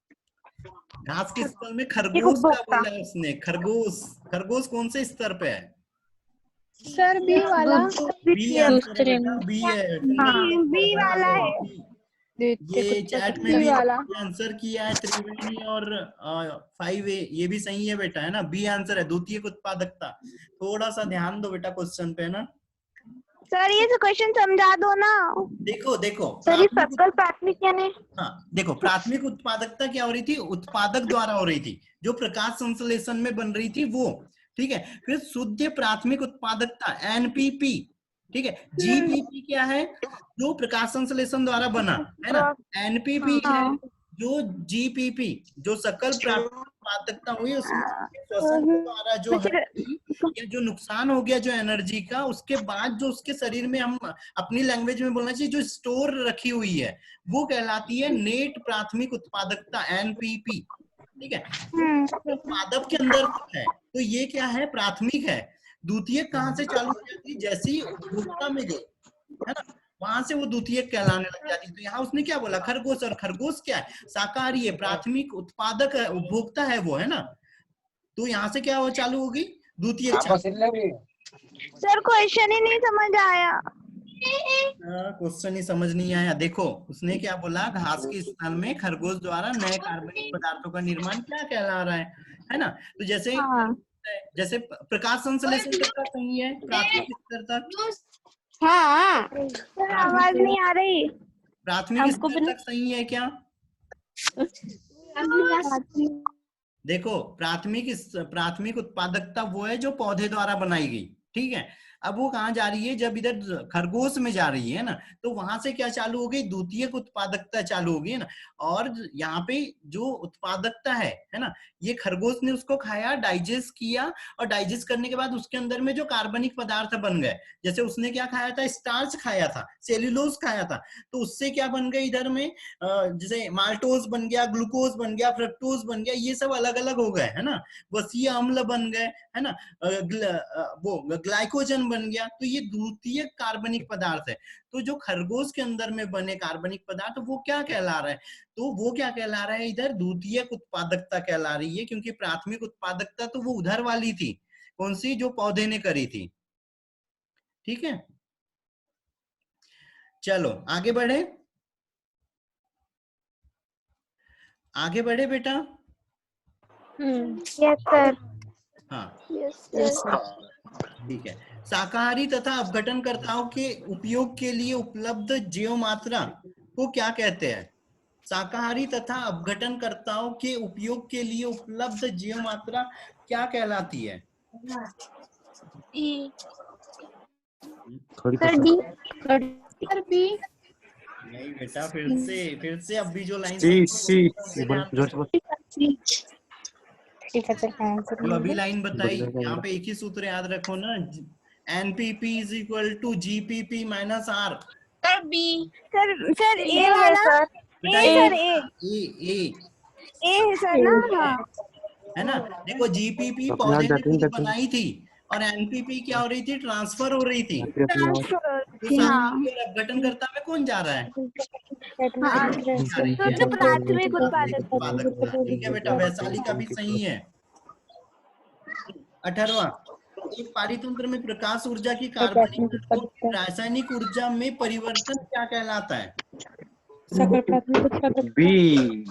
घास के स्तर में खरगोश का बोला है उसने, खरगोश कौन से स्तर पे है? सर बी वाला। बी आंसर है, बी है, बी वाला है। ये चैट में भी आंसर किया है, त्रिवेणी और 5A, ये भी सही है बेटा, है ना? बी आंसर है, द्वितीयक उत्पादकता। थोड़ा सा ध्यान दो बेटा क्वेश्चन पे, ना सर ये क्वेश्चन समझा दो ना। देखो सर, ये सकल प्राथमिक यानी, हाँ देखो, प्राथमिक उत्पादकता क्या हो रही थी? उत्पादक द्वारा हो रही थी, जो प्रकाश संश्लेषण में बन रही थी वो, ठीक है। फिर शुद्ध प्राथमिक उत्पादकता एनपीपी, ठीक है। जीपीपी क्या है? जो प्रकाश संश्लेषण द्वारा बना, है ना। एनपीपी है जो जीपीपी, जो सकल प्राथमिक उत्पादकता हुई उसमें श्वसन के द्वारा जो है या जो नुकसान हो गया जो एनर्जी का, उसके बाद जो उसके शरीर में, हम अपनी लैंग्वेज में बोलना चाहिए, जो स्टोर रखी हुई है, वो कहलाती है नेट प्राथमिक उत्पादकता एनपीपी, ठीक है। पादप के अंदर है तो ये क्या है? प्राथमिक है। द्वितीयक कहाँ से चालू हो जाती है? जैसे ही उपभोक्ता में गई, है ना, वहां से वो द्वितीयक कहलाने लग जाती है। तो यहाँ उसने क्या बोला? खरगोश। और खरगोश क्या है? शाकाहारी है, प्राथमिक उत्पादक है, उपभोक्ता है वो, है ना। तो यहाँ से क्या हो चालू होगी? द्वितीयक चालू। सर क्वेश्चन ही नहीं समझ आया। क्वेश्चन ही समझ नहीं आया। देखो उसने क्या बोला? घास के स्थल में खरगोश द्वारा नए कार्बनिक पदार्थों का निर्माण क्या कहला रहा है ना। तो जैसे प्रकाश संश्लेषण तक सही है, प्राथमिक स्तर तक। हाँ सर आवाज नहीं आ रही। प्राथमिक स्तर तक सही है क्या? देखो प्राथमिक उत्पादकता वो है जो पौधे द्वारा बनाई गई, ठीक है। अब वो कहाँ जा रही है? जब इधर खरगोश में जा रही है ना, तो वहां से क्या चालू हो गई? द्वितीयक उत्पादकता चालू हो गई ना। और यहाँ पे जो उत्पादकता है ना, ये खरगोश ने उसको खाया, डाइजेस्ट किया, और डाइजेस्ट करने के बाद उसके अंदर में जो कार्बनिक पदार्थ बन गए, जैसे उसने क्या खाया था? स्टार्च खाया था, सेल्यूलोज खाया था, तो उससे क्या बन गए इधर में? जैसे माल्टोज बन गया, ग्लूकोज बन गया, फ्रक्टोज बन गया, ये सब अलग अलग हो गए, है ना। वसीय अम्ल बन गए, है ना। वो ग्लाइकोजन बन गया। तो ये द्वितीयक कार्बनिक पदार्थ है। तो जो खरगोश के अंदर में बने कार्बनिक पदार्थ वो क्या कहला रहा है? तो वो क्या कहला रहा है? इधर द्वितीयक उत्पादकता कहला रही है, क्योंकि प्राथमिक उत्पादकता तो वो उधर वाली थी, कौन सी? जो पौधे ने करी थी, ठीक है। चलो आगे बढ़े, आगे बढ़े बेटा। Yes sir. हाँ ठीक है। शाकाहारी तथा अपघटनकर्ताओं के उपयोग के लिए उपलब्ध जैव मात्रा को क्या कहते हैं? शाकाहारी तथा अपघटनकर्ताओं के उपयोग के लिए उपलब्ध जैव मात्रा क्या कहलाती है? Sir D. Sir B. नहीं बेटा, फिर से अभी जो लाइन जो अभी लाइन बताई, यहाँ पे एक ही सूत्र याद रखो ना, NPP is equal to GPP minus R. Sir B. Sir A वाला बेटा ए सर ए है सर ना। हाँ है ना। देखो जीपीपी पौधे ने खुद बनाई थी, और एनपीपी क्या हो रही थी? ट्रांसफर हो रही थी। तो अपघटन करता में कौन जा रहा है? प्राथमिक उत्पादक। ठीक है बेटा, वैशाली का भी सही है। 18वां, एक पारितंत्र में प्रकाश ऊर्जा की कार्बनिक रासायनिक ऊर्जा में परिवर्तन क्या कहलाता है? बी।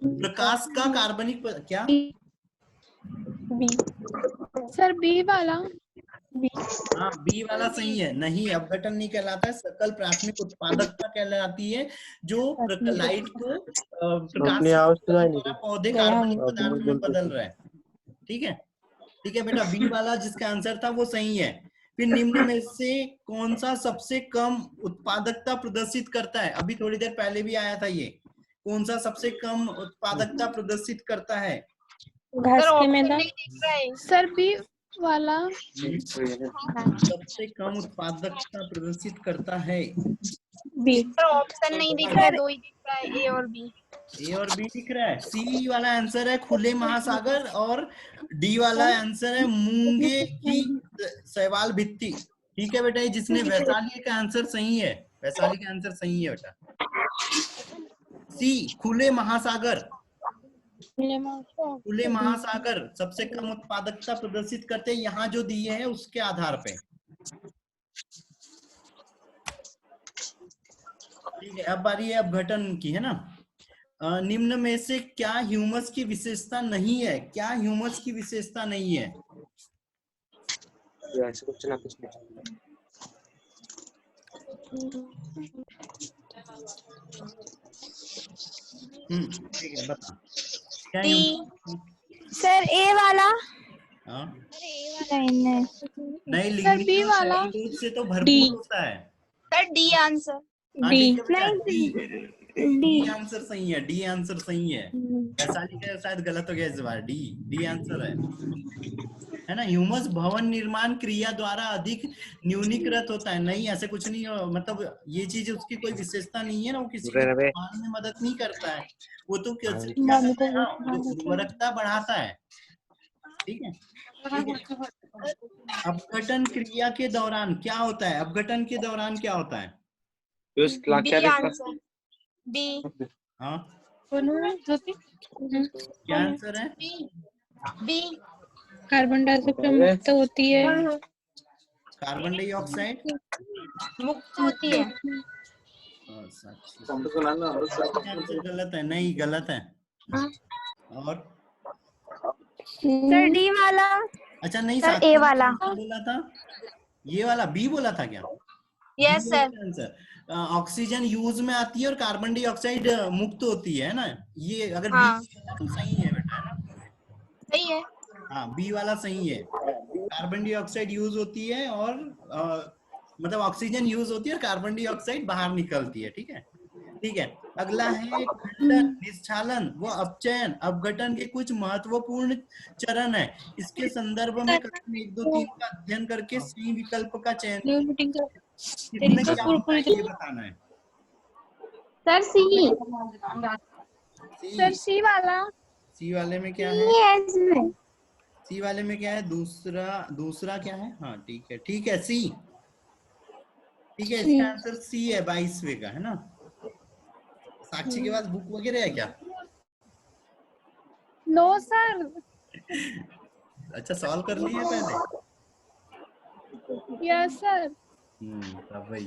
प्रकाश का कार्बनिक क्या? बी। सर बी वाला। हाँ बी वाला सही है। नहीं, अपघटन नहीं कहलाता है, सकल प्राथमिक उत्पादकता कहलाती है, जो लाइट को प्रकाश पौधे कार्बनिक पदार्थ में बदल रहा है। ठीक है, ठीक है बेटा, बी वाला जिसका आंसर था वो सही है। फिर निम्न में से कौन सा सबसे कम उत्पादकता प्रदर्शित करता है? अभी थोड़ी देर पहले भी आया था ये। कौन सा सबसे कम उत्पादकता प्रदर्शित करता है? घास के मैदान। सर बी वाला। सबसे कम उत्पादकता प्रदर्शित करता है बी। ऑप्शन नहीं दिख रहा, दो ही दिख रहा है, ए और बी। ए और बी दिख रहा है। सी वाला आंसर है खुले महासागर, और डी वाला आंसर है मूंगे की शैवाल भित्ति। ठीक है बेटा, जिसने वैशाली का आंसर सही है, वैशाली का आंसर सही है बेटा, सी खुले महासागर। खुले महासागर सबसे कम उत्पादकता प्रदर्शित करते हैं, यहाँ जो दिए हैं उसके आधार पे। ठीक है, अब बारी है अपघटन की, है ना। निम्न में से क्या ह्यूमस की विशेषता नहीं है? क्या ह्यूमस की विशेषता नहीं है? ठीक है, बता क्या ह्यूमस सर ए वाला। हाँ नहीं नहीं नहीं, लिंगनी और शरीरों से तो भरपूर होता है। Sir D answer. हाँ ठीक है बेटा, नहीं डी डी आंसर सही है, डी आंसर सही है। वैशाली का शायद गलत हो गया इस बार, डी आंसर है ना। ह्यूमस भवन निर्माण क्रिया द्वारा अधिक न्यूनीकृत होता है। नहीं, ऐसे कुछ नहीं मतलब ये चीज उसकी कोई विशेषता नहीं है ना, वो किसी के निर्माण में मदद नहीं करता है, वो तो क्या करता है, हाँ, उर्वरकता बढ़ाता है। ठीक है, ठीक है। अपघटन क्रिया के दौरान क्या होता है? अपघटन के दौरान क्या होता है? D answer. डी। हाँ क्या आंसर है? बी। कार्बन डाइऑक्साइड मुक्त होती है। कार्बन डाइऑक्साइड मुक्त होती है। आंसर गलत है, नहीं गलत है। और सर डी वाला। अच्छा नहीं, सर साक्षी ए ने वाला। क्या बोला था? ये वाला बी बोला था क्या? Yes sir. Answer oxygen use में आती है और कार्बन डाइऑक्साइड मुक्त होती है ना। ये अगर हाँ। बी तो सही है बेटा, है ना। सही है। हाँ बी वाला सही है। कार्बन डाइऑक्साइड यूज होती है और मतलब ऑक्सीजन यूज होती है और कार्बन डाइऑक्साइड बाहर निकलती है। ठीक है, ठीक है। अगला है खंडन, निश्चालन व अपचयन अपघटन के कुछ महत्वपूर्ण चरण है। इसके संदर्भ में कथन 1, 2, 3 का अध्ययन करके सही विकल्प का चयन इसमें क्या होता है ये बताना है। सर सी। सर सी वाला। सी वाले में क्या है? इसमें सी वाले में क्या है? दूसरा क्या है? हाँ ठीक है, ठीक है सी। ठीक है, इसका आंसर सी है, 22वें का, है ना। साक्षी के पास बुक वगैरह है क्या? No sir. अच्छा सॉल्व कर लिए पहले? Yes sir. तब वही।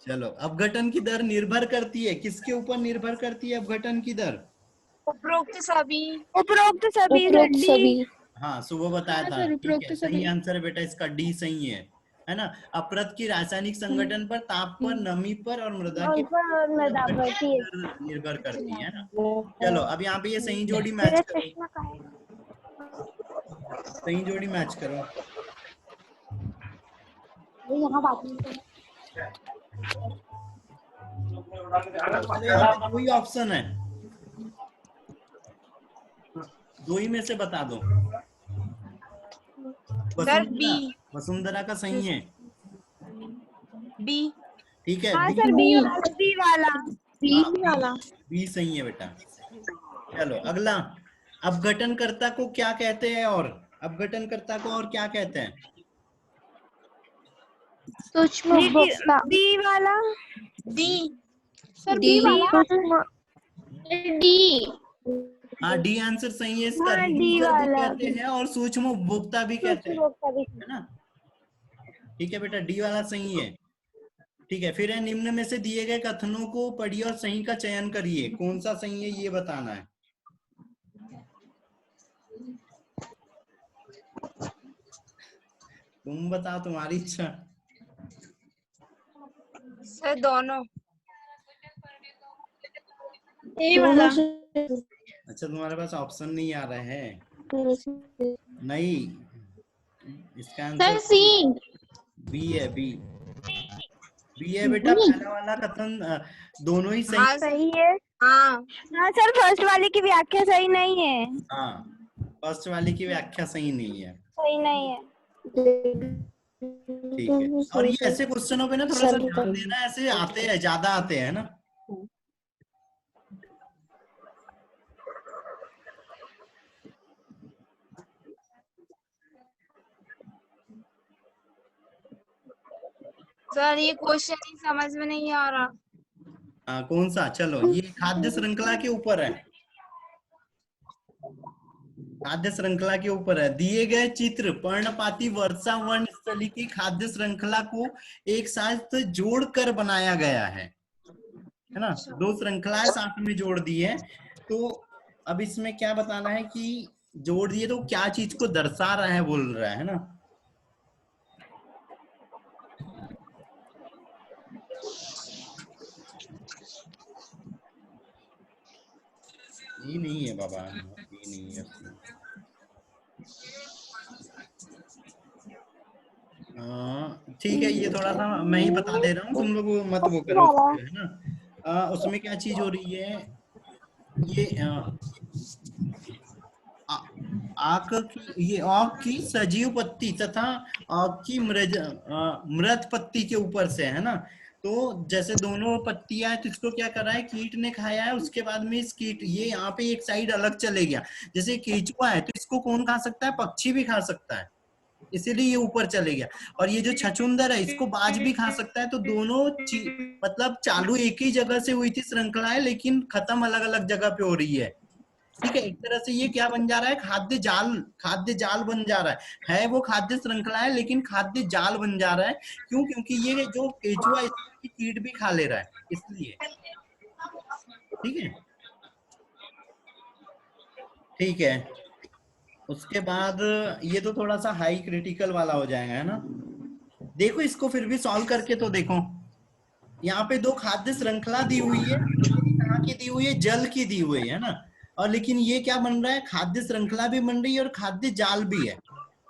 चलो, अपघटन की दर निर्भर करती है, किसके ऊपर निर्भर करती है अपघटन की दर? उपरोक्त सभी। उपरोक्त सभी। हाँ सुबह बताया था। ठीक है, सही आंसर है बेटा इसका, डी सही है ना। अपरद की रासायनिक संगठन पर, ताप पर, नमी पर और मृदा के निर्भर करती है ना। चलो अब यहाँ पे ये सही जोड़ी मैच करो, सही जोड़ी मैच करो। अरे यहाँ पे दो ही ऑप्शन है, दो ही में से बता दो। वसुंधरा का सही है, बी। ठीक है। हाँ बी सर बी वाला। बी सही है बेटा। चलो अगला, अपघटनकर्ता को क्या कहते हैं? और अपघटनकर्ता को और क्या कहते हैं? सूक्ष्म उपभोक्ता। बी वाला। डी। सर बी वाला। डी। हाँ डी आंसर सही है इसका। हाँ, डी रिड्यूसर भी वाला कहते हैं और सूक्ष्म उपभोक्ता भी कहते हैं, है ना। ठीक है बेटा, डी वाला सही है। ठीक है, फिर है निम्न में से दिए गए कथनों को पढ़िए और सही का चयन करिए। कौन सा सही है ये बताना है। तुम बताओ, तुम्हारी इच्छा। सर दोनों। ए वाला। अच्छा तुम्हारे पास ऑप्शन नहीं आ रहे हैं? नहीं, इसका आंसर सी। बी है, बी है बेटा। पहला वाला कथन दोनों ही सही। हाँ सही है। हाँ। हाँ सर फर्स्ट वाले की व्याख्या सही नहीं है। हाँ फर्स्ट वाले की व्याख्या सही नहीं है। सही नहीं है। ठीक है, और ये ऐसे क्वेश्चनों पे ना थोड़ा सा ध्यान देना, ऐसे आते हैं, ज्यादा आते हैं ना। सर ये क्वेश्चन ही समझ में नहीं आ रहा। कौन सा? चलो ये खाद्य श्रृंखला के ऊपर है, खाद्य श्रृंखला के ऊपर है। दिए गए चित्र पर्णपाती वर्षा वर्णस्थली की खाद्य श्रृंखला को एक साथ जोड़कर बनाया गया है ना। दो श्रृंखलाएं साथ में जोड़ दी है। तो अब इसमें क्या बताना है कि जोड़ दिए तो क्या चीज को दर्शा रहा है, बोल रहा है ना। ये नहीं है बाबा, ये नहीं है उसमें। ठीक है, ये थोड़ा सा मैं ही बता दे रहा हूँ, तुम लोग मत वो करो, है ना। उसमें क्या चीज हो रही है, ये आक की, ये आक की सजीव पत्ती तथा आक की मृत पत्ती के ऊपर से, है ना। तो जैसे दोनों पत्तियां है, तो इसको क्या कर रहा है, कीट ने खाया है, उसके बाद में इस कीट, ये यहाँ पे एक साइड अलग चले गया। जैसे केचुआ है, तो इसको कौन खा सकता है, पक्षी भी खा सकता है, इसीलिए ये ऊपर चले गया। और ये जो छछूंदर है, इसको बाज भी खा सकता है। तो दोनों मतलब चालू एक ही जगह से हुई थी श्रृंखला है, लेकिन खत्म अलग अलग जगह पे हो रही है। ठीक है, एक तरह से ये क्या बन जा रहा है, खाद्य जाल बन जा रहा है वो खाद्य श्रृंखला है, लेकिन खाद्य जाल बन जा रहा है। क्यों? क्योंकि ये जो केचुआ इसकी कीट भी खा ले रहा है, इसलिए। ठीक है, ठीक है। उसके बाद ये तो थोड़ा सा हाई क्रिटिकल वाला हो जाएगा, है ना। देखो इसको फिर भी सॉल्व करके तो देखो। यहाँ पे दो खाद्य श्रृंखला दी हुई है, कहाँ की दी हुई है, जल की दी हुई है ना। और लेकिन ये क्या बन रहा है, खाद्य श्रृंखला भी बन रही है और खाद्य जाल भी है।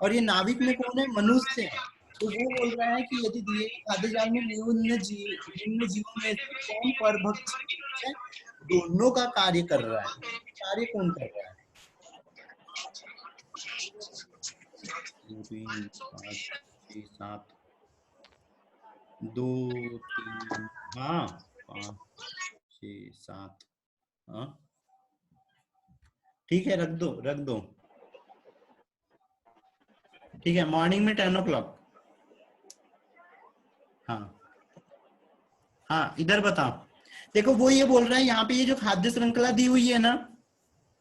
और ये नाविक में कौन है, मनुष्य है। तो वो बोल रहा है कि यदि दिए गए खाद्य जाल में निम्न जीवों में से कौन परभक्षी है, दोनों का कार्य कर रहा है। कार्य कौन कर रहा है? 2 3 5 6 7 2 3 हाँ 5 6 7 हाँ ठीक है, रख दो। ठीक है, मॉर्निंग में 10 o'clock। हाँ इधर बताओ। देखो वो ये बोल रहा है, यहाँ पे ये जो खाद्य श्रृंखला दी हुई है ना,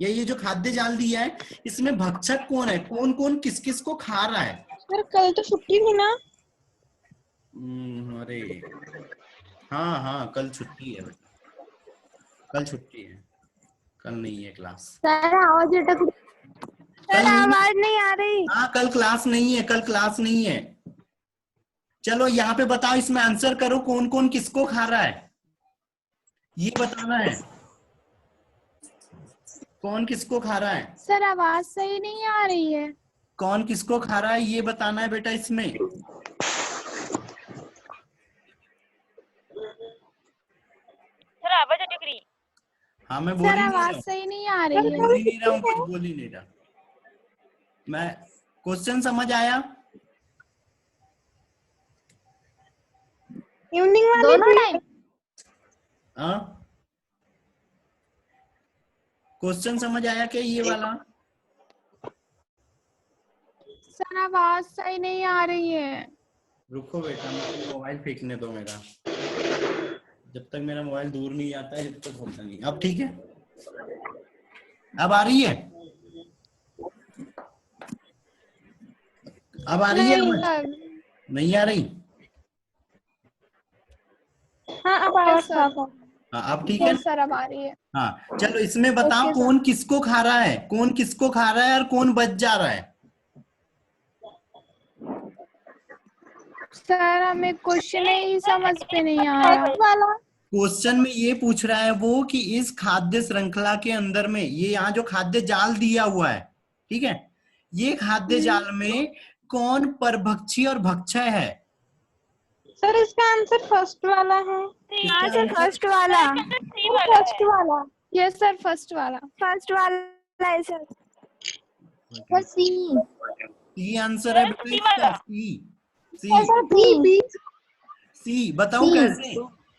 ये जो खाद्य जाल दिया है, इसमें भक्षक कौन है, कौन कौन किस किस को खा रहा है। सर कल तो छुट्टी थी ना। अरे हाँ कल छुट्टी है बेटा, कल छुट्टी है, कल नहीं है क्लास। सर आवाज अटक, सर आवाज नहीं आ रही। हाँ कल क्लास नहीं है, कल क्लास नहीं है। चलो यहाँ पे बताओ, इसमें आंसर करो, कौन कौन किसको खा रहा है, ये बताना है। कौन किसको खा रहा है? सर आवाज सही नहीं आ रही है। कौन किसको खा रहा है ये बताना है बेटा इसमें। सर आवाज अटक रही। हाँ मैं बोल सर ही नहीं रहा आवाज हूँ, सही नहीं आ रही है। बोल ही नहीं रहा हूँ, कुछ बोल ही नहीं रहा मैं। क्वेश्चन समझ आया? इवनिंग वाली दोनों टाइम। हाँ क्वेश्चन समझ आया क्या ये वाला? सर आवाज सही नहीं आ रही है। रुको बेटा, मुझे मोबाइल फेंकने दो मेरा, जब तक मेरा मोबाइल दूर नहीं आता है जब तक होता नहीं। अब ठीक है, अब आ रही है, अब आ रही है नहीं आवाज? सर। नहीं आ रही? हाँ अब आ सर। हाँ अब ठीक है। सर अब आ रही है। हाँ चलो इसमें बताओ, ओके, सर। कौन किसको खा रहा है, कौन किसको खा रहा है और कौन बच जा रहा है। सर हमें क्वेश्चन ही समझ में नहीं आ रहा। क्वेश्चन में ये पूछ रहा है वो कि इस खाद्य श्रृंखला के अंदर में, ये यहाँ जो खाद्य जाल दिया हुआ है, ठीक है, ये खाद्य जाल में कौन परभक्षी और भक्षय है। सर इसका आंसर फर्स्ट वाला है। हाँ सर फर्स्ट वाला। सी वाला फर्स्ट है। वाला। यस सर फर्स्ट वाला। फर्स्ट वाला है सर। सर सी। सी आंसर है बेटा सी इसका, वाला। सी सी। बताओ सी। कैसे?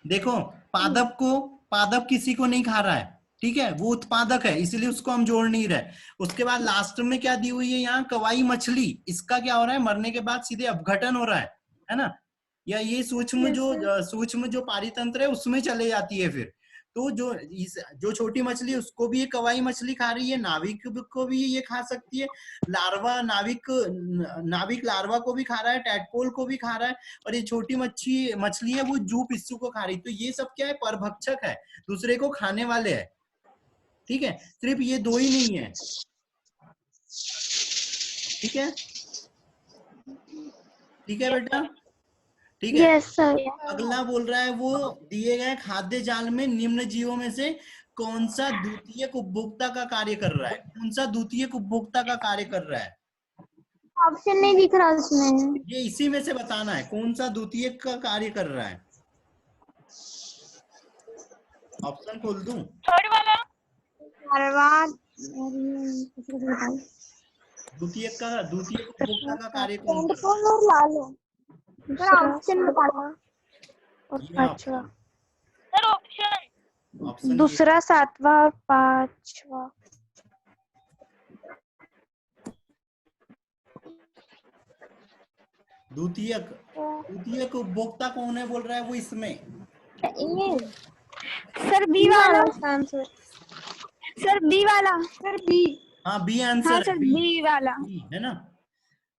देखो पादप किसी को नहीं खा रहा है, ठीक है, वो उत्पादक है, इसलिए उसको हम जोड़ नहीं रहे। उसके बाद लास्ट में क्या दी हुई है यहाँ, कवाई मछली, इसका क्या हो रहा है, मरने के बाद सीधे अपघटन हो रहा है ना। या ये सूक्ष्म जो पारितंत्र है उसमें चले जाती है फिर। तो जो छोटी मछली, उसको भी ये कवाई मछली खा रही है, नाविक को भी ये खा सकती है, लार्वा नाविक लार्वा को भी खा रहा है, टैडपोल को भी खा रहा है, और ये छोटी मछली है वो जू पिस्सू को खा रही है। तो ये सब क्या है, परभक्षक है, दूसरे को खाने वाले है। ठीक है, सिर्फ ये दो ही नहीं है। ठीक है, ठीक है बेटा, ठीक है। Yes sir. अगला बोल रहा है वो दिए गए खाद्य जाल में निम्न जीवों में से कौन सा द्वितीयक उपभोक्ता का कार्य कर रहा है, कौन सा द्वितीयक उपभोक्ता का कार्य कर रहा है, ऑप्शन नहीं दिख रहा उसमें। ये इसी में से बताना है कौन सा द्वितीयक का कार्य कर रहा है। ऑप्शन खोल दूं? थर्ड वाला। द्वितीयक उपभोक्ता का कार्य कौन कर रहा कौन और लाल है? सर ऑप्शन बताना। है? ये अच्छा, सर ऑप्शन। ऑप्शन दूसरा, सातवां और पांचवा। द्वितीयक उपभोक्ता कौन है बोल रहा है वो इसमें। सर बी वाला आंसर। सर बी वाला। Sir B. हाँ बी आंसर हाँ है, सर बी वाला। बी है ना।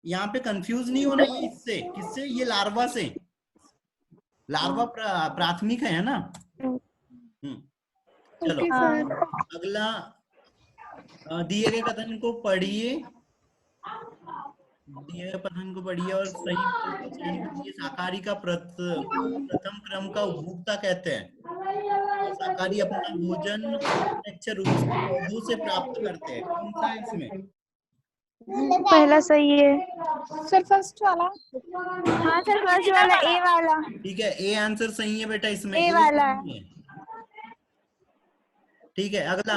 यहाँ पे कंफ्यूज नहीं होना, ये इससे किससे, ये लार्वा से। लार्वा प्राथमिक है ना। चलो ओके सर। अगला दिए गए कथन को पढ़िए, दिए गए कथन को पढ़िए और सही विकल्प का चयन कीजिए। शाकाहारी का प्रथम क्रम का उपभोक्ता कहते हैं। शाकाहारी अपना भोजन प्रत्यक्ष रूप से पौधों से प्राप्त करते हैं। कौन सा है इसमें? पहला सही है। सर फर्स्ट वाला। हाँ सर फर्स्ट वाला, ए वाला। ठीक है, ए आंसर सही है बेटा इसमें। ए वाला सही है। ठीक है अगला,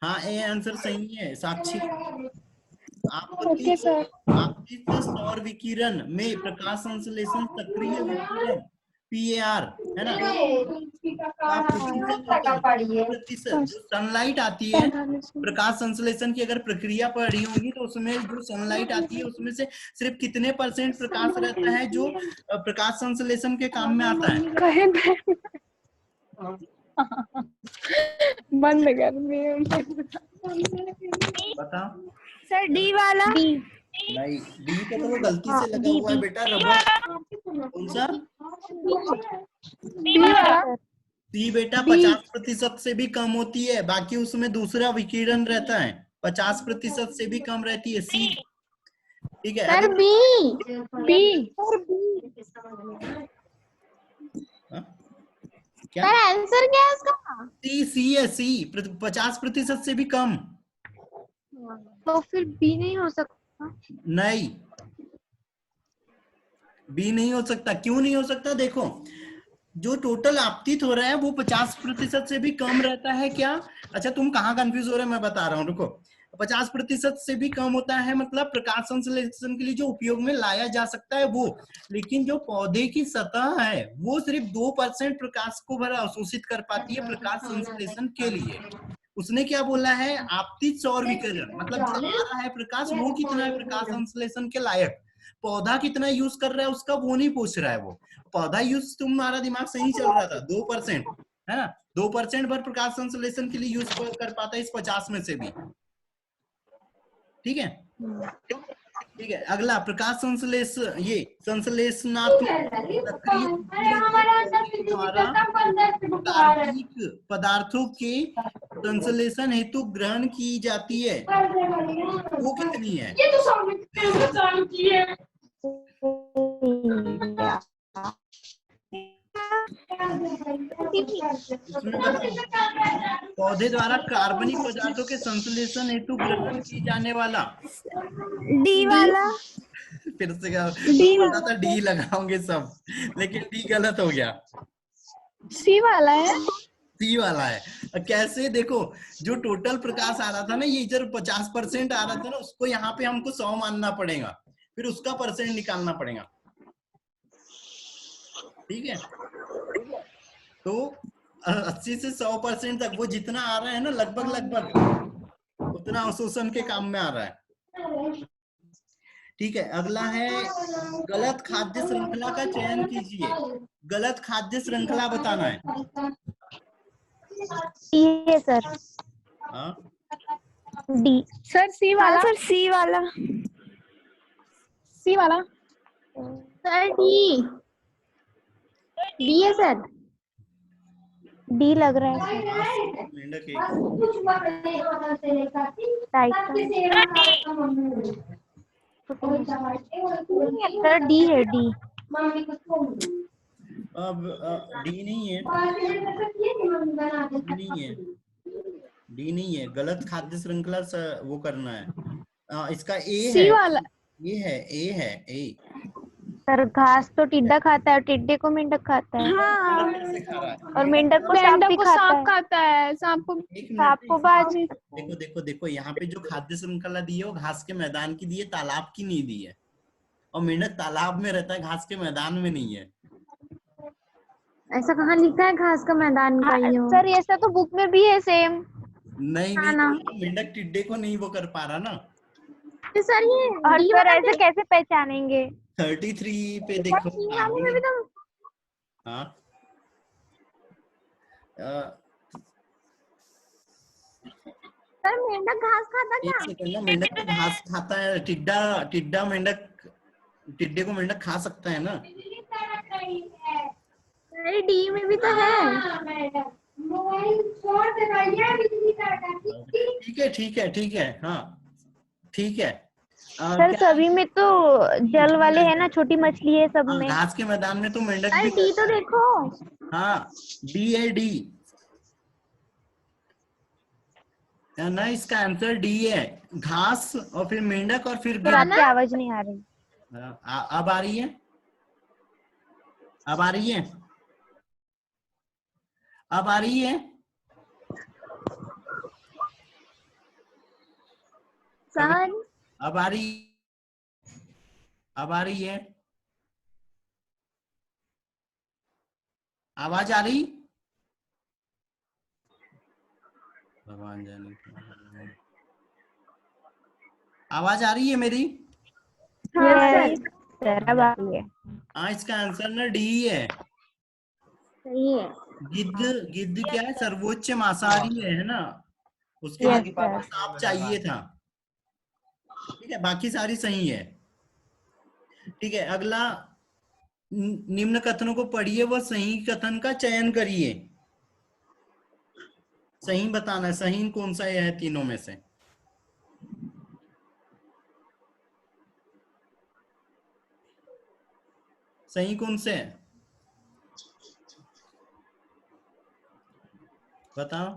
हाँ ए आंसर सही है। साक्षी, ओके सर। आपतित सौर विकिरण में प्रकाश संश्लेषण सक्रिय विकिरण PAR है ना, प्रतिशत जो सनलाइट आती है, प्रकाश संश्लेषण की अगर प्रक्रिया पढ़ी होगी तो उसमें जो सनलाइट आती है उसमें से सिर्फ कितने % प्रकाश रहता है जो प्रकाश संश्लेषण के काम में आता है? बंद कर दिए। बताओ। सर डी वाला। नहीं, डी पे तो वो गलती से लगा हुआ है बेटा, रबर। कौन सा? बी वाला। सी बेटा 50% से भी कम होती है, बाकी उसमें दूसरा विकिरण रहता है, 50% से भी कम रहती है सी। ठीक है सर अगर बी। क्या सर आंसर क्या है इसका? सी है, सी 50% से भी कम। तो फिर बी नहीं हो सकता। नहीं, बी नहीं हो सकता। क्यों नहीं हो सकता? देखो जो टोटल आपतित हो रहा है वो 50% से भी कम रहता है क्या? अच्छा तुम कहाँ कंफ्यूज हो रहे हैं मैं बता रहा हूँ, रुको। 50% से भी कम होता है मतलब प्रकाश संश्लेषण के लिए जो उपयोग में लाया जा सकता है वो, लेकिन जो पौधे की सतह है वो सिर्फ 2% प्रकाश को भरा अवशोषित कर पाती है प्रकाश संश्लेषण के लिए। उसने क्या बोला है? आपतित सौर विकिरण, मतलब जो आ रहा है प्रकाश वो कितना है प्रकाश संश्लेषण के लायक, पौधा कितना यूज कर रहा है उसका वो नहीं पूछ रहा है। वो पौधा यूज, तुम्हारा दिमाग सही चल रहा था, 2% है ना, 2% भर प्रकाश संश्लेषण के लिए यूज कर पाता है इस 50 में से भी। ठीक है, ठीक है अगला, प्रकाश संश्लेषण, ये संश्लेषणात्मक सक्रिय द्वारा कार्बनिक पदार्थों के संश्लेषण हेतु ग्रहण की जाती है, वो कितनी है? पौधे द्वारा कार्बनिक पदार्थों के संश्लेषण हेतु ग्रहण की जाने वाला। डी वाला। फिर से पता था डी लगाओगे सब, लेकिन डी गलत हो गया। सी वाला है। सी वाला है। कैसे? देखो जो टोटल प्रकाश आ रहा था ना, ये इधर 50% आ रहा था ना, उसको यहाँ पे हमको 100 मानना पड़ेगा, फिर उसका % निकालना पड़ेगा। ठीक है, तो 80 से 100% तक वो जितना आ रहा है ना, लगभग उतना अवशोषण के काम में आ रहा है। ठीक है अगला है, गलत खाद्य श्रृंखला का चयन कीजिए। गलत खाद्य श्रृंखला बताना है। डी है सर। हाँ डी। सर सी वाला। सर सी वाला। सी वाला। Sir D. डी है सर। डी लग रहा है सर। मेंढक सर डी है, डी। अब डी नहीं है, नहीं है, डी नहीं है, गलत खाद्य श्रृंखला वो करना है। इसका ए सी है, वाला। ए है, ए है, ए। सर घास तो टिड्डा खाता है और टिड्डे को मेंढक खाता है। मेंढक कैसे खा रहा है? और मेंढक को सांप मेंढक भी को खाता सांप है। खाता है, सांप को एक सांप मिनट, को बाज। देखो देखो देखो, यहाँ पे जो खाद्य श्रृंखला दी है वो घास के मैदान की दी है, तालाब की नहीं दी है। और मेंढक तालाब में रहता है, घास के मैदान में नहीं है। ऐसा कहाँ लिखा है घास का मैदान का ही हो? सर ऐसा तो बुक में भी है सेम। नहीं नहीं, तो मेंढक टिड्डे को नहीं वो कर पा रहा ना। सर ये और सर ऐसे कैसे पहचानेंगे? 33 पे देखो आगे। हाँ, सर मेंढक घास खाता एक सेकंड ना, मेंढक तो घास खाता है, टिड्डा टिड्डा मेंढक, टिड्डे को मेंढक खा सकता है ना। अरे डी में भी तो है। ठीक है ठीक है ठीक है, हाँ ठीक है। सर सभी में तो जल वाले है ना, छोटी मछली है सब में। घास के मैदान में तो मेंढक अरे भी डी तो देखो। हाँ, डी है, डी ना, इसका आंसर डी है। घास और फिर मेंढक और फिर सर आपकी आवाज नहीं आ रही। अब आ रही है, अब आ रही है, अब आ रही है। सर अब आ रही, अब आ रही है, आवाज आ रही? भगवान जाने, आवाज आ रही है मेरी? सर अब आ रही है। हाँ, इसका आंसर ना डी है। सही है। गिद्ध, गिद्ध क्या है? सर्वोच्च मांसाहारी है ना, उसके लिए सांप चाहिए था। ठीक है, बाकी सारी सही है। ठीक है, अगला, निम्न कथनों को पढ़िए, वह सही कथन का चयन करिए। सही बताना है, सही कौन सा है तीनों में से। सही कौन से है, बताओ।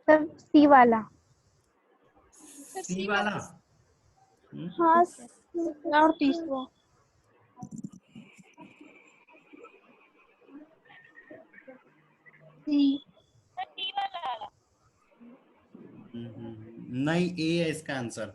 सर सी वाला। सी वाला? हाँ और तीसरा नहीं, ए है इसका आंसर।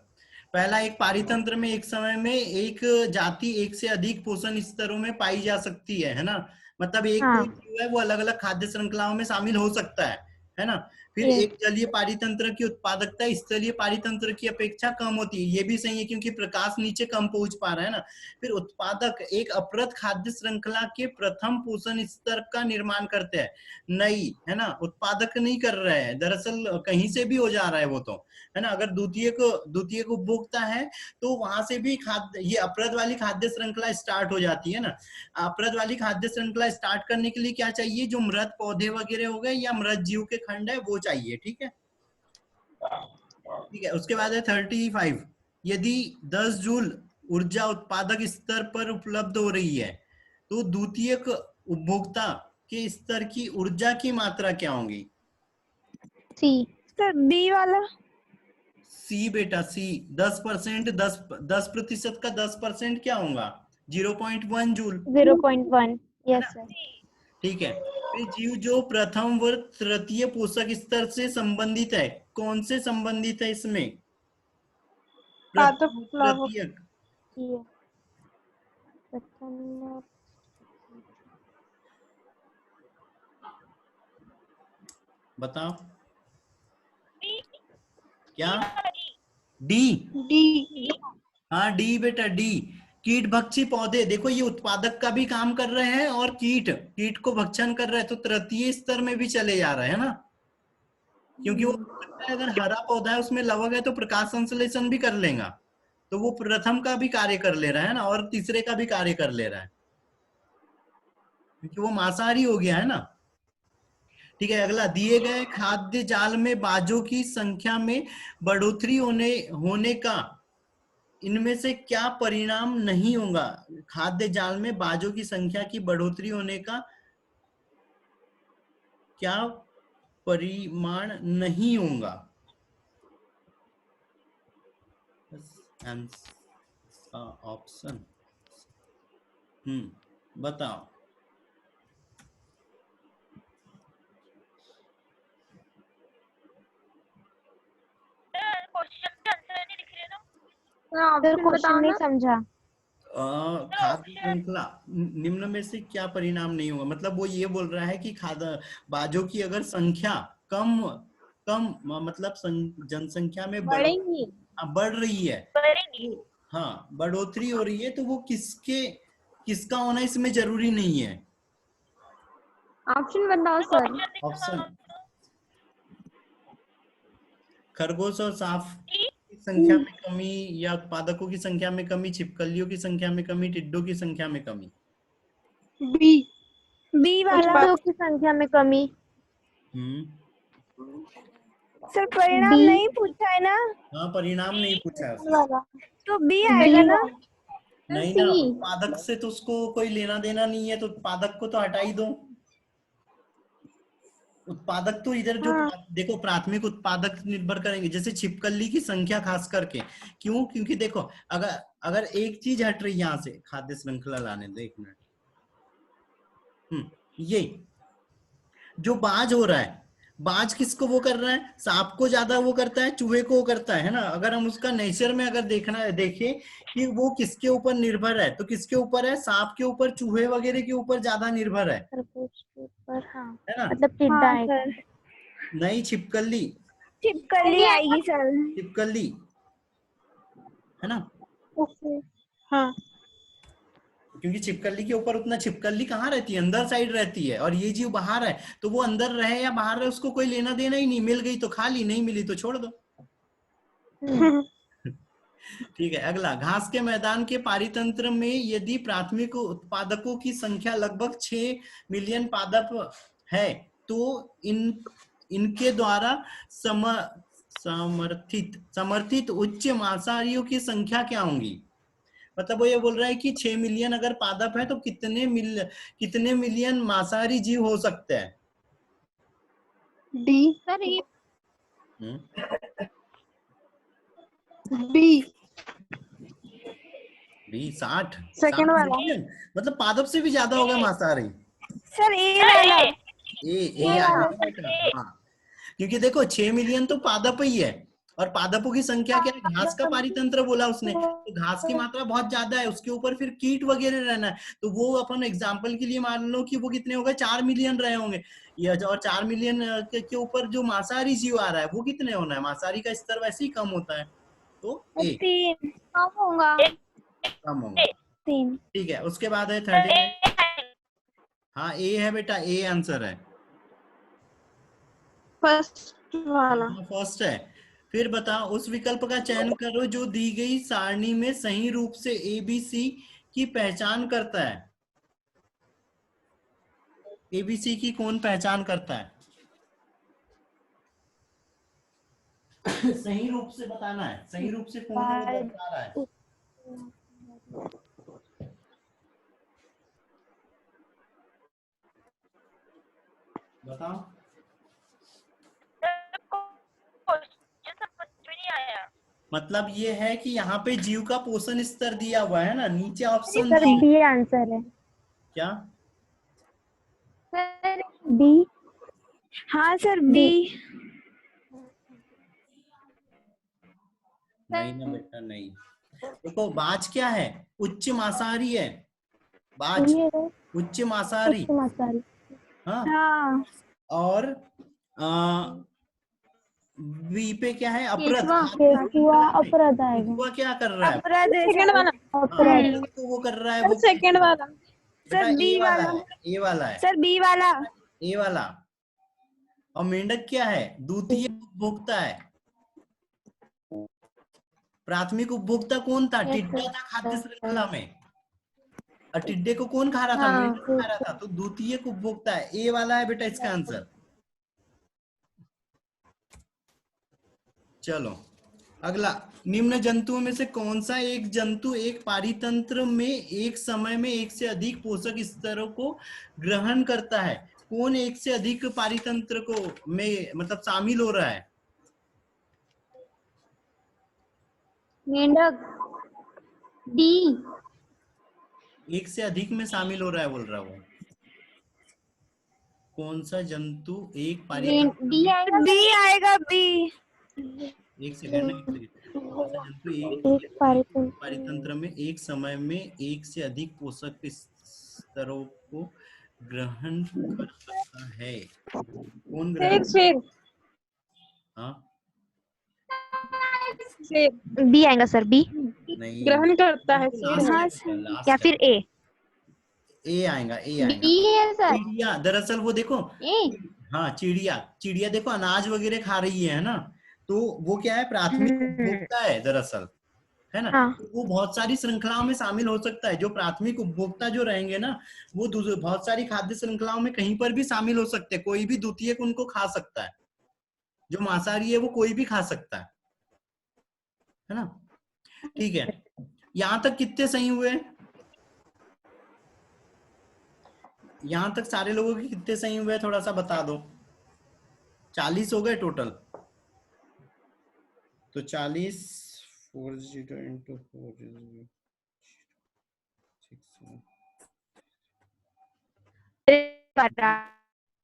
पहला, एक पारितंत्र में एक समय में एक जाति एक से अधिक पोषण स्तरों में पाई जा सकती है ना। मतलब एक कोई जीव है वो अलग अलग खाद्य श्रृंखलाओं में शामिल हो सकता है ना। फिर एक जलीय पारितंत्र की उत्पादकता स्थलीय पारितंत्र की अपेक्षा कम होती है, ये भी सही है क्योंकि प्रकाश नीचे कम पहुंच पा रहा है ना। फिर उत्पादक एक अपरत खाद्य श्रृंखला के प्रथम पोषण स्तर का निर्माण करते हैं, नहीं है ना, उत्पादक नहीं कर रहे हैं, दरअसल कहीं से भी हो जा रहा है वो तो, है ना। अगर द्वितीय को उपभोक्ता है तो वहां से भी खाद्य, ये अपरद वाली खाद्य श्रृंखला स्टार्ट हो जाती है ना। अपरद वाली खाद्य श्रृंखला स्टार्ट करने के लिए क्या चाहिए? जो मृत पौधे वगैरह हो गए या मृत जीव के खंड है वो चाहिए। ठीक है, ठीक है। उसके बाद है 35, यदि 10 जूल ऊर्जा उत्पादक स्तर पर उपलब्ध हो रही है तो द्वितीयक उपभोक्ता के स्तर की ऊर्जा की मात्रा क्या होगी? सी। सर डी वाला। सी बेटा, सी। 10%, 10% का 10% क्या होगा? 0.1 जूल। 0.1। Yes sir. ठीक है। फिर जीव जो प्रथम व तृतीय पोषक स्तर से संबंधित है, कौन से संबंधित है इसमें? तृतीयक। बताओ क्या? डी। डी। हाँ डी बेटा, डी। कीट भक्षी पौधे, देखो ये उत्पादक का भी काम कर रहे हैं और कीट को भक्षण कर रहे हैं, तो तृतीय स्तर में भी चले जा रहे हैं ना, क्योंकि वो अगर हरा पौधा है उसमें लवक है तो प्रकाश संश्लेषण भी कर लेगा, तो वो प्रथम का भी कार्य कर ले रहा है ना, और तीसरे का भी कार्य कर ले रहा है, क्योंकि वो मांसाहारी हो गया है ना। ठीक है। अगला, दिए गए खाद्य जाल में बाजों की संख्या में बढ़ोतरी होने का इनमें से क्या परिणाम नहीं होगा? खाद्य जाल में बाजों की संख्या की बढ़ोतरी होने का क्या परिमाण नहीं होगा? ऑप्शन बताओ। क्वेश्चन का आंसर नहीं दिख रहे ना। सर क्वेश्चन नहीं समझा। खाद्य श्रृंखला निम्न में से क्या परिणाम नहीं होगा, मतलब वो ये बोल रहा है कि खाद्य बाजों की अगर संख्या कम मतलब जनसंख्या में बढ़ रही है, बढ़ेगी। हाँ बढ़ोतरी हो रही है, तो वो किसका होना इसमें जरूरी नहीं है। ऑप्शन बताओ सर। ऑप्शन, खरगोश और सांप की संख्या में कमी, या उत्पादकों की संख्या में कमी, छिपकलियों की संख्या में कमी, टिड्डों की संख्या में कमी। बी वाला की संख्या में कमी। सर परिणाम नहीं पूछा है ना? हाँ परिणाम नहीं पूछा है उसने। तो बी आएगा ना? नहीं ना, उत्पादक से तो उसको कोई लेना देना नहीं है, तो उत्पादक को तो हटा ही दो। उत्पादक तो इधर जो देखो प्राथमिक उत्पादक निर्भर करेंगे, जैसे छिपकली की संख्या खास करके। क्यों? क्योंकि देखो अगर एक चीज हट रही है यहाँ से, खाद्य श्रृंखला लाने दो 1 मिनट। ये जो बाज हो रहा है, बाज किसको वो कर रहा है? सांप को ज्यादा वो करता है, चूहे को वो करता है ना। अगर हम उसका नेचर में अगर देखें कि वो किसके ऊपर निर्भर है, तो किसके ऊपर है? सांप के ऊपर, चूहे वगैरह के ऊपर ज्यादा निर्भर है, है ना? मतलब टिड्डा आएगा। नहीं, छिपकली आएगी सर। छिपकली, है ना? हाँ। क्योंकि छिपकली के ऊपर उतना, छिपकली कहाँ रहती है? अंदर साइड रहती है, और ये जीव बाहर है, तो वो अंदर रहे या बाहर रहे उसको कोई लेना देना ही नहीं। मिल गई तो खा ली, नहीं मिली तो छोड़ दो। ठीक है। अगला, घास के मैदान के पारितंत्र में यदि प्राथमिक उत्पादकों की संख्या लगभग 6 मिलियन पादप है, तो इनके द्वारा समर्थित उच्च मांसाहारियों की संख्या क्या होंगी? मतलब वो ये बोल रहा है कि 6 मिलियन अगर पादप है, तो कितने मिलियन मांसाहारी जीव हो सकते हैं? D sir. ये बी 60 सेकंड वाला। मिलियन, मतलब पादप से भी ज्यादा होगा मांसाहारी। सर ए वाला। हाँ, क्योंकि देखो 6 मिलियन तो पादप ही है, और पादपों की संख्या क्या है? घास का पारितंत्र बोला उसने, तो घास की मात्रा बहुत ज्यादा है, उसके ऊपर फिर कीट वगैरह रहना है, तो वो अपन एग्जांपल के लिए मान लो कि वो कितने हो गए? 4 मिलियन रहे होंगे, और 4 मिलियन के ऊपर जो मांसाहारी जीव आ रहा है वो कितने होना है? मांसाहारी का स्तर वैसे ही कम होता है, तो 3 कम होगा। कम होगा। 3। ठीक है। उसके बाद है 39। हाँ ए है बेटा, ए आंसर है, फर्स्ट वाला। फर्स्ट है। फिर बताओ, उस विकल्प का चयन करो जो दी गई सारणी में सही रूप से एबीसी की पहचान करता है। एबीसी की कौन पहचान करता है? सही रूप से बताना है, सही रूप से कौन है वो बता रहा है। बताओ। मतलब ये है कि यहाँ पे जीव का पोषण स्तर दिया हुआ है ना, नीचे ऑप्शन सर बी आंसर है। क्या? Sir B. हाँ सर बी। नहीं ना बेटा, नहीं। देखो बाज क्या है? उच्च मांसाहारी है बाज, उच्च मांसाहारी। हाँ। और बी पे क्या है? अपराध। अपराध आएगा। वो क्या कर रहा है? अपराध सेकंड वाला। अपराध तो वो कर रहा है वो सेकंड वाला। सर बी वाला है, ए वाला है सर, बी वाला, ए वाला। और मेंढक क्या है? द्वितीय उपभोक्ता है। प्राथमिक उपभोक्ता कौन था? टिड्डा था खाद्य श्रृंखला में, और टिड्डे को कौन खा रहा था? मेंढक खा रहा था, तो द्वितीय उपभोक्ता है। ए वाला है बेटा इसका आंसर। चलो अगला, निम्न जंतुओं में से कौन सा एक जंतु एक पारितंत्र में एक समय में एक से अधिक पोषक स्तरों को ग्रहण करता है? कौन एक से अधिक पारितंत्र को में मतलब शामिल हो रहा है? मेंढक। डी। एक से अधिक में शामिल हो रहा है बोल रहा हूँ। कौन सा जंतु एक पारितंत्र डी में, आएगा। बी आएगा बी। एक सेकंड, एक सेकंड, कौन सा जंतु एक पारितंत्र पारितंत्र में एक समय में एक से अधिक पोषक स्तरों को ग्रहण कर सकता है? कौन ग्रहण? सेब हाँ सेब बी आएगा सर, बी। नहीं, ग्रहण करता है लास्ट सेब। है, लास्ट या है। फिर ए। ए आएगा, ए आएगा। बी है सर। चिड़िया, दरअसल वो देखो, ए। हाँ चिड़िया, चिड़िया देखो अनाज वगैरह खा रही है ना, तो वो क्या है, प्राथमिक उपभोक्ता है दरअसल, है ना। हाँ। वो बहुत सारी श्रृंखलाओं में शामिल हो सकता है। जो प्राथमिक उपभोक्ता जो रहेंगे ना, वो बहुत सारी खाद्य श्रृंखलाओं में कहीं पर भी शामिल हो सकते हैं। कोई भी द्वितीयक उनको खा सकता है। जो मांसाहारी है वो कोई भी खा सकता है ना। ठीक है, यहां तक कितने सही हुए? यहां तक सारे लोगों के कितने सही हुए थोड़ा सा बता दो। 40 हो गए टोटल। तो 40 40 इंटू 4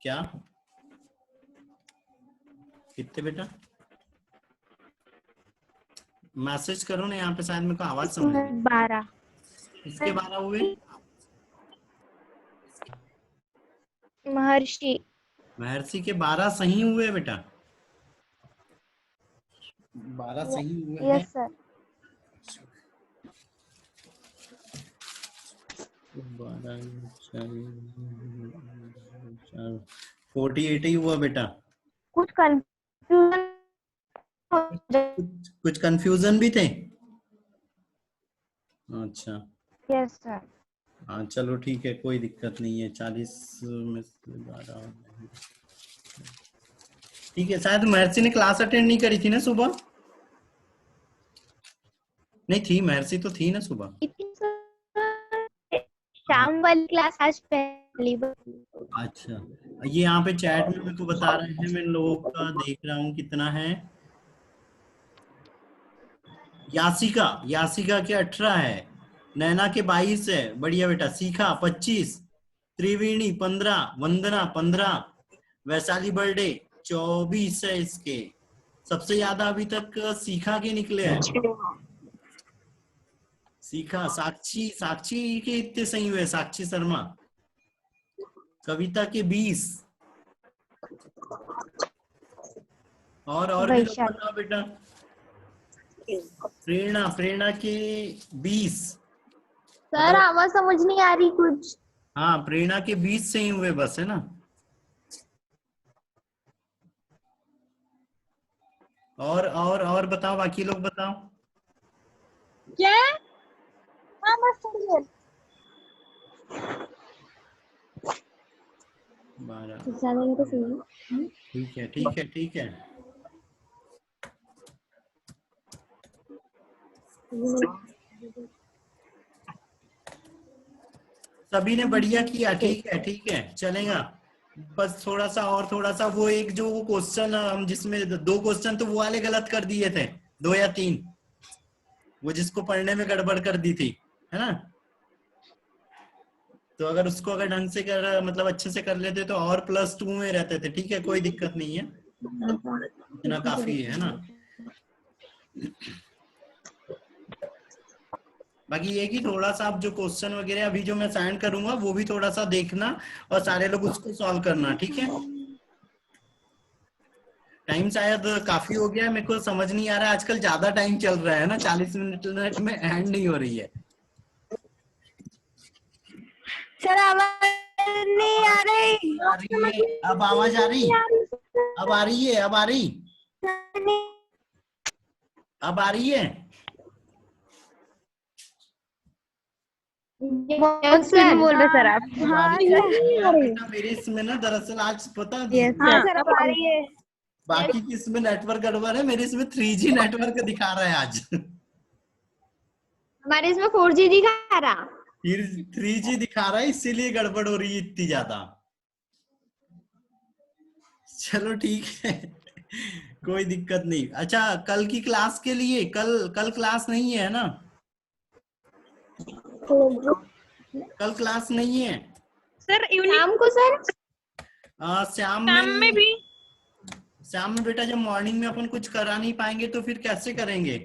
क्या कितने बेटा? मैसेज करो ना, यहाँ पे शायद मेरे को आवाज समझ नहीं। 12। इसके 12 हुए। महर्षि। महर्षि के 12 सही हुए बेटा, 12 सही हुए हैं। Yes sir. 48 ही हुआ बेटा। कुछ कंफ्यूजन। कुछ कंफ्यूजन भी थे। अच्छा यस सर। हाँ चलो ठीक है, कोई दिक्कत नहीं है। 40 में से 12 ठीक है। शायद महर्षि ने क्लास अटेंड नहीं करी थी ना सुबह? नहीं थी, महर्षि तो थी ना सुबह। शाम वाली क्लास आज पहली बार। अच्छा, ये यहाँ पे चैट में मेरे को बता रहे हैं, मैं लोगों का देख रहा हूँ कितना है। यासिका, यासिका के 18 है, नैना के 22 है, बढ़िया बेटा। सीखा 25, त्रिवेणी 15, वंदना 15, वैशाली बर्थडे 24 है इसके। सबसे ज्यादा अभी तक सीखा के निकले हैं। सीखा, साक्षी, साक्षी के इतने सही हुए। साक्षी शर्मा, कविता के 20, और भी लोग बताओ बेटा। प्रेरणा, प्रेरणा के 20। सर आवाज समझ नहीं आ रही कुछ। हाँ प्रेरणा के 20 सही हुए बस, है ना। और बताओ, बाकी लोग बताओ। क्या? हाँ बस थोड़ी देर। 12 ज्यादा नहीं तो सही है। ठीक है, ठीक है, ठीक है। सभी ने बढ़िया किया, ठीक है, ठीक है, चलेगा। बस थोड़ा सा वो एक जो वो क्वेश्चन हम जिसमें 2 क्वेश्चन तो वो वाले गलत कर दिए थे, 2 या 3, वो जिसको पढ़ने में गड़बड़ कर दी थी, है ना। तो अगर उसको अगर ढंग से कर मतलब अच्छे से कर लेते तो और +2 में रहते थे। ठीक है, कोई दिक्कत नहीं है, इतना काफी है ना। बाकी ये कि थोड़ा सा आप जो क्वेश्चन वगैरह अभी जो मैं सेंड करूंगा वो भी थोड़ा सा देखना और सारे लोग उसको सॉल्व करना, ठीक है। टाइम शायद काफी हो गया, मेरे को समझ नहीं आ रहा है, आजकल ज्यादा टाइम चल रहा है ना, 40 मिनट में एंड नहीं हो रही है। सर आवाज नहीं आ रही। आ रही है, अब आवाज आ रही, अब आ रही है, अब आ रही, अब आ रही है। सर बोल रहे सर आप। हाँ बेटा मेरे इसमें ना दरअसल आज पता सर अब आ रही है। बाकी की इसमें नेटवर्क गड़बड़ है, मेरे इसमें 3G नेटवर्क दिखा रहा है आज। हमारे इसमें 4G दिखा रहा। फिर 3G दिखा रहा है, इसीलिए गड़बड़ हो रही है इतनी ज्यादा। चलो ठीक है, कोई दिक्कत नहीं। अच्छा, कल की क्लास के लिए, कल क्लास नहीं है ना? कल क्लास नहीं है सर इवनिंग शाम को सर। शाम में भी। शाम में बेटा जब मॉर्निंग में अपन कुछ करा नहीं पाएंगे तो फिर कैसे करेंगे?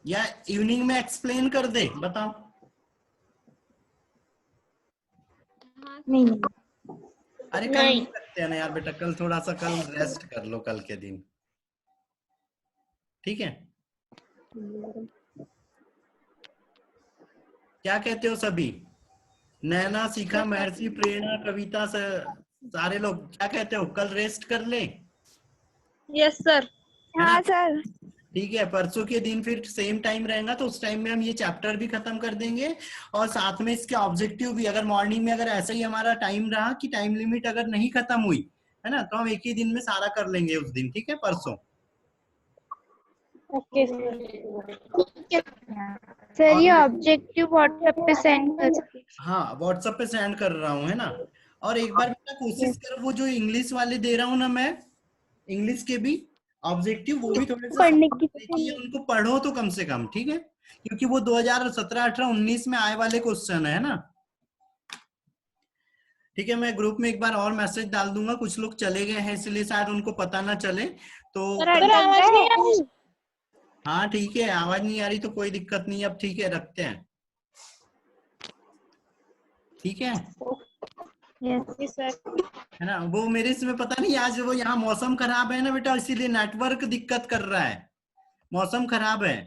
या इवनिंग में एक्सप्लेन कर दे, बताओ। नहीं अरे कल नहीं करते हैं ना यार बेटा, कल थोड़ा सा कल रेस्ट कर लो कल के दिन, ठीक है? क्या कहते हो सभी? नैना, शिखा, महर्षि, प्रेरणा, कविता, सारे लोग क्या कहते हो? कल रेस्ट कर ले? Yes sir. हाँ सर। ठीक है, परसों के दिन फिर सेम टाइम रहेगा तो उस टाइम में हम ये चैप्टर भी खत्म कर देंगे और साथ में इसके ऑब्जेक्टिव भी। अगर मॉर्निंग में अगर ऐसा ही हमारा टाइम रहा कि टाइम लिमिट अगर नहीं खत्म हुई है ना, तो हम एक ही दिन में सारा कर लेंगे उस दिन, ठीक है? परसों। ओके सर ये ऑब्जेक्टिव व्हाट्सएप पे सेंड कर। हाँ, व्हाट्सएप पे सेंड कर रहा हूँ, है ना? और एक बार बेटा कोशिश कर, वो जो इंग्लिश वाले दे रहा हूँ ना मैं, इंग्लिश के भी ऑब्जेक्टिव, वो भी थोड़े से पढ़ने की उनको पढ़ो तो कम से कम, ठीक है? क्योंकि वो 2017, 18, 19 में आए वाले क्वेश्चन है ना। ठीक है, मैं ग्रुप में एक बार और मैसेज डाल दूंगा, कुछ लोग चले गए हैं इसलिए शायद उनको पता ना चले तो। हाँ ठीक है, आवाज नहीं आ रही तो कोई दिक्कत नहीं, अब ठीक है, रखते हैं, ठीक है? है ना? वो मेरे इसमें पता नहीं, आज वो यहाँ मौसम खराब है ना बेटा, इसीलिए नेटवर्क दिक्कत कर रहा है, मौसम खराब है।